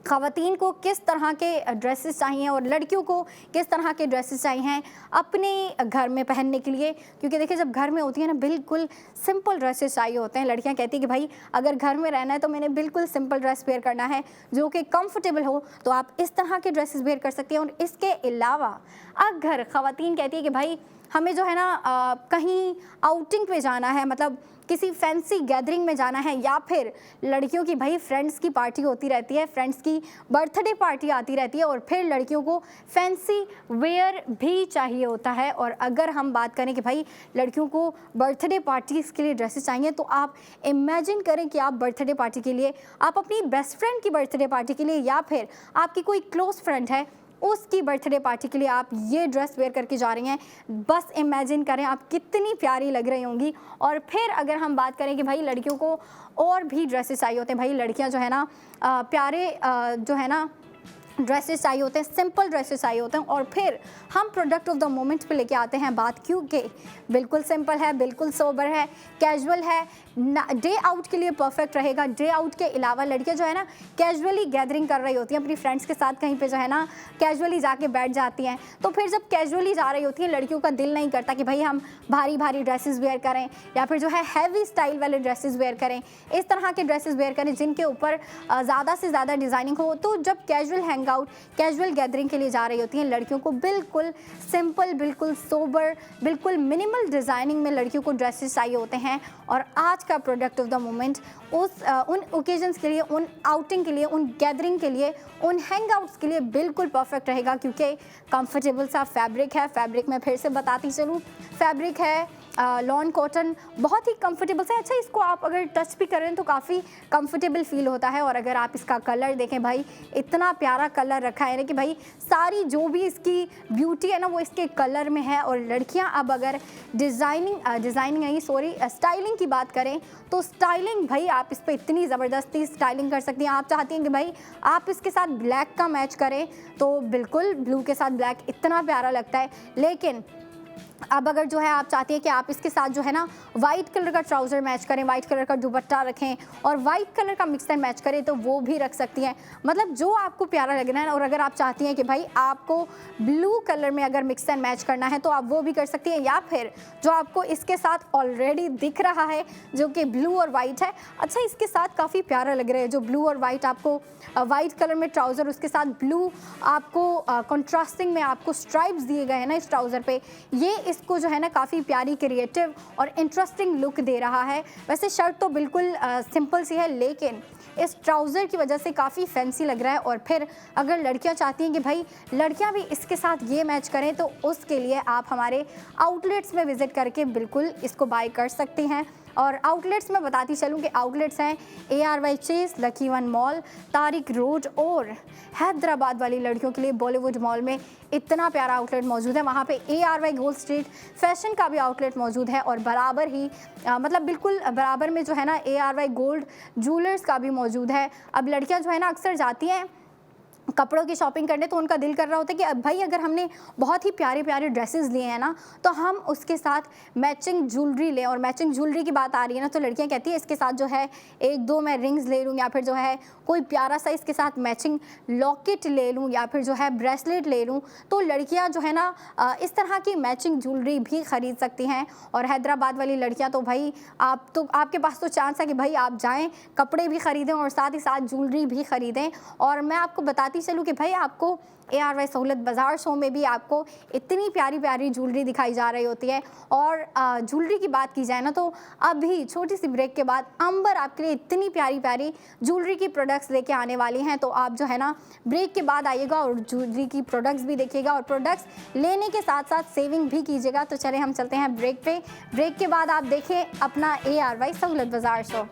ख़वातीन को किस तरह के ड्रेसेस चाहिए और लड़कियों को किस तरह के ड्रेसेस चाहिए अपने घर में पहनने के लिए, क्योंकि देखिए जब घर में होती है ना बिल्कुल सिंपल ड्रेसेस चाहिए होते हैं। लड़कियां कहती हैं कि भाई अगर घर में रहना है तो मैंने बिल्कुल सिंपल ड्रेस वेयर करना है जो कि कंफर्टेबल हो, तो आप इस तरह के ड्रेसेस वेयर कर सकती हैं। और इसके अलावा अगर ख़वातीन कहती है कि भाई हमें जो है ना कहीं आउटिंग पे जाना है, मतलब किसी फैंसी गैदरिंग में जाना है, या फिर लड़कियों की भाई फ्रेंड्स की पार्टी होती रहती है, फ्रेंड्स की बर्थडे पार्टी आती रहती है और फिर लड़कियों को फैंसी वेयर भी चाहिए होता है। और अगर हम बात करें कि भाई लड़कियों को बर्थडे पार्टीज़ के लिए ड्रेसेस चाहिए, तो आप इमेजिन करें कि आप बर्थडे पार्टी के लिए, आप अपनी बेस्ट फ्रेंड की बर्थडे पार्टी के लिए या फिर आपकी कोई क्लोज फ्रेंड है उसकी बर्थडे पार्टी के लिए आप ये ड्रेस वेयर करके जा रही हैं। बस इमेजिन करें आप कितनी प्यारी लग रही होंगी। और फिर अगर हम बात करें कि भाई लड़कियों को और भी ड्रेसेस चाहिए होते हैं, भाई लड़कियां जो है ना प्यारे जो है ना ड्रेसेस चाहिए होते हैं, सिंपल ड्रेसेस चाहिए होते हैं, और फिर हम प्रोडक्ट ऑफ द मोमेंट पे लेके आते हैं बात, क्योंकि बिल्कुल सिंपल है, बिल्कुल सोबर है, कैजुअल है, डे आउट के लिए परफेक्ट रहेगा। डे आउट के अलावा लड़कियां जो है ना कैजुअली गैदरिंग कर रही होती हैं अपनी फ्रेंड्स के साथ, कहीं पे जो है ना कैजुअली जाके बैठ जाती हैं, तो फिर जब कैजुअली जा रही होती हैं लड़कियों का दिल नहीं करता कि भाई हम भारी भारी ड्रेसेस वेयर करें या फिर जो है हैवी स्टाइल वाले ड्रेसेस वेयर करें, इस तरह के ड्रेसेस वेयर करें जिनके ऊपर ज़्यादा से ज़्यादा डिज़ाइनिंग हो। तो जब casual hang out, casual gathering के लिए जा रही होती हैं लड़कियों को बिल्कुल सिंपल, बिल्कुल सोबर, बिल्कुल मिनिमल डिज़ाइनिंग में लड़कियों को ड्रेसेस चाहिए होते हैं। और आज का प्रोडक्ट ऑफ द मोमेंट उन ओकेजन्स के लिए, उन आउटिंग के लिए, उन गैदरिंग के लिए, उन हैंग आउट्स के लिए बिल्कुल परफेक्ट रहेगा, क्योंकि कंफर्टेबल सा फैब्रिक है। फैब्रिक मैं फिर से बताती चलूँ, फैब्रिक है लॉन कॉटन, बहुत ही कंफर्टेबल सा। अच्छा, इसको आप अगर टच भी करें तो काफ़ी कंफर्टेबल फील होता है। और अगर आप इसका कलर देखें, भाई इतना प्यारा कलर रखा है ना कि भाई सारी जो भी इसकी ब्यूटी है ना वो इसके कलर में है। और लड़कियां अब अगर स्टाइलिंग की बात करें तो स्टाइलिंग भाई आप इस पर इतनी ज़बरदस्ती स्टाइलिंग कर सकती हैं। आप चाहती हैं कि भाई आप इसके साथ ब्लैक का मैच करें तो बिल्कुल ब्लू के साथ ब्लैक इतना प्यारा लगता है। लेकिन अब अगर जो है आप चाहती हैं कि आप इसके साथ जो है ना वाइट कलर का ट्राउज़र मैच करें, वाइट कलर का दुपट्टा रखें और वाइट कलर का मिक्स एंड मैच करें, तो वो भी रख सकती हैं, मतलब जो आपको प्यारा लग रहा है। और अगर आप चाहती हैं कि भाई आपको ब्लू कलर में अगर मिक्स एंड मैच करना है तो आप वो भी कर सकती हैं, या फिर जो आपको इसके साथ ऑलरेडी दिख रहा है जो कि ब्लू और वाइट है, अच्छा इसके साथ काफ़ी प्यारा लग रहा है जो ब्लू और वाइट, आपको वाइट कलर में ट्राउज़र, उसके साथ ब्लू आपको कंट्रास्टिंग में आपको स्ट्राइप्स दिए गए हैं ना इस ट्राउज़र पे, ये इसको जो है ना काफ़ी प्यारी, क्रिएटिव और इंटरेस्टिंग लुक दे रहा है। वैसे शर्ट तो बिल्कुल सिंपल सी है, लेकिन इस ट्राउज़र की वजह से काफ़ी फैंसी लग रहा है। और फिर अगर लड़कियां चाहती हैं कि भाई लड़कियां भी इसके साथ ये मैच करें, तो उसके लिए आप हमारे आउटलेट्स में विज़िट करके बिल्कुल इसको बाय कर सकती हैं। और आउटलेट्स में बताती चलूँ कि आउटलेट्स हैं ARY chase, lucky one mall, Tariq road, और हैदराबाद वाली लड़कियों के लिए बॉलीवुड मॉल में इतना प्यारा आउटलेट मौजूद है। वहाँ पे ARY गोल्ड स्ट्रीट फैशन का भी आउटलेट मौजूद है, और बराबर ही मतलब बिल्कुल बराबर में जो है ना ARY गोल्ड ज्वेलर्स का भी मौजूद है। अब लड़कियाँ जो है ना अक्सर जाती हैं कपड़ों की शॉपिंग करने, तो उनका दिल कर रहा होता है कि अब भाई अगर हमने बहुत ही प्यारे प्यारे ड्रेसेस लिए हैं ना, तो हम उसके साथ मैचिंग ज्वेलरी लें। और मैचिंग ज्वेलरी की बात आ रही है ना, तो लड़कियां कहती है इसके साथ जो है एक दो मैं रिंग्स ले लूँ, या फिर जो है कोई प्यारा सा इसके साथ मैचिंग लॉकेट ले लूँ, या फिर जो है ब्रेसलेट ले लूँ। तो लड़कियाँ जो है ना इस तरह की मैचिंग ज्वेलरी भी ख़रीद सकती हैं। और हैदराबाद वाली लड़कियाँ तो भाई आपके पास तो चांस है कि भाई आप जाएँ, कपड़े भी ख़रीदें और साथ ही साथ ज्वेलरी भी ख़रीदें। और मैं आपको बताती चलूँ कि भाई आपको ARY सहूलत बाज़ार शो में भी आपको इतनी प्यारी प्यारी ज्वेलरी दिखाई जा रही होती है। और ज्वेलरी की बात की जाए ना तो अभी छोटी सी ब्रेक के बाद अंबर आपके लिए इतनी प्यारी प्यारी ज्वेलरी की प्रोडक्ट्स लेके आने वाली हैं। तो आप जो है ना ब्रेक के बाद आइएगा और ज्वेलरी की प्रोडक्ट्स भी देखिएगा और प्रोडक्ट्स लेने के साथ साथ सेविंग भी कीजिएगा। तो चले हम चलते हैं ब्रेक पे। ब्रेक के बाद आप देखें अपना ARY सहूलत बाज़ार शो।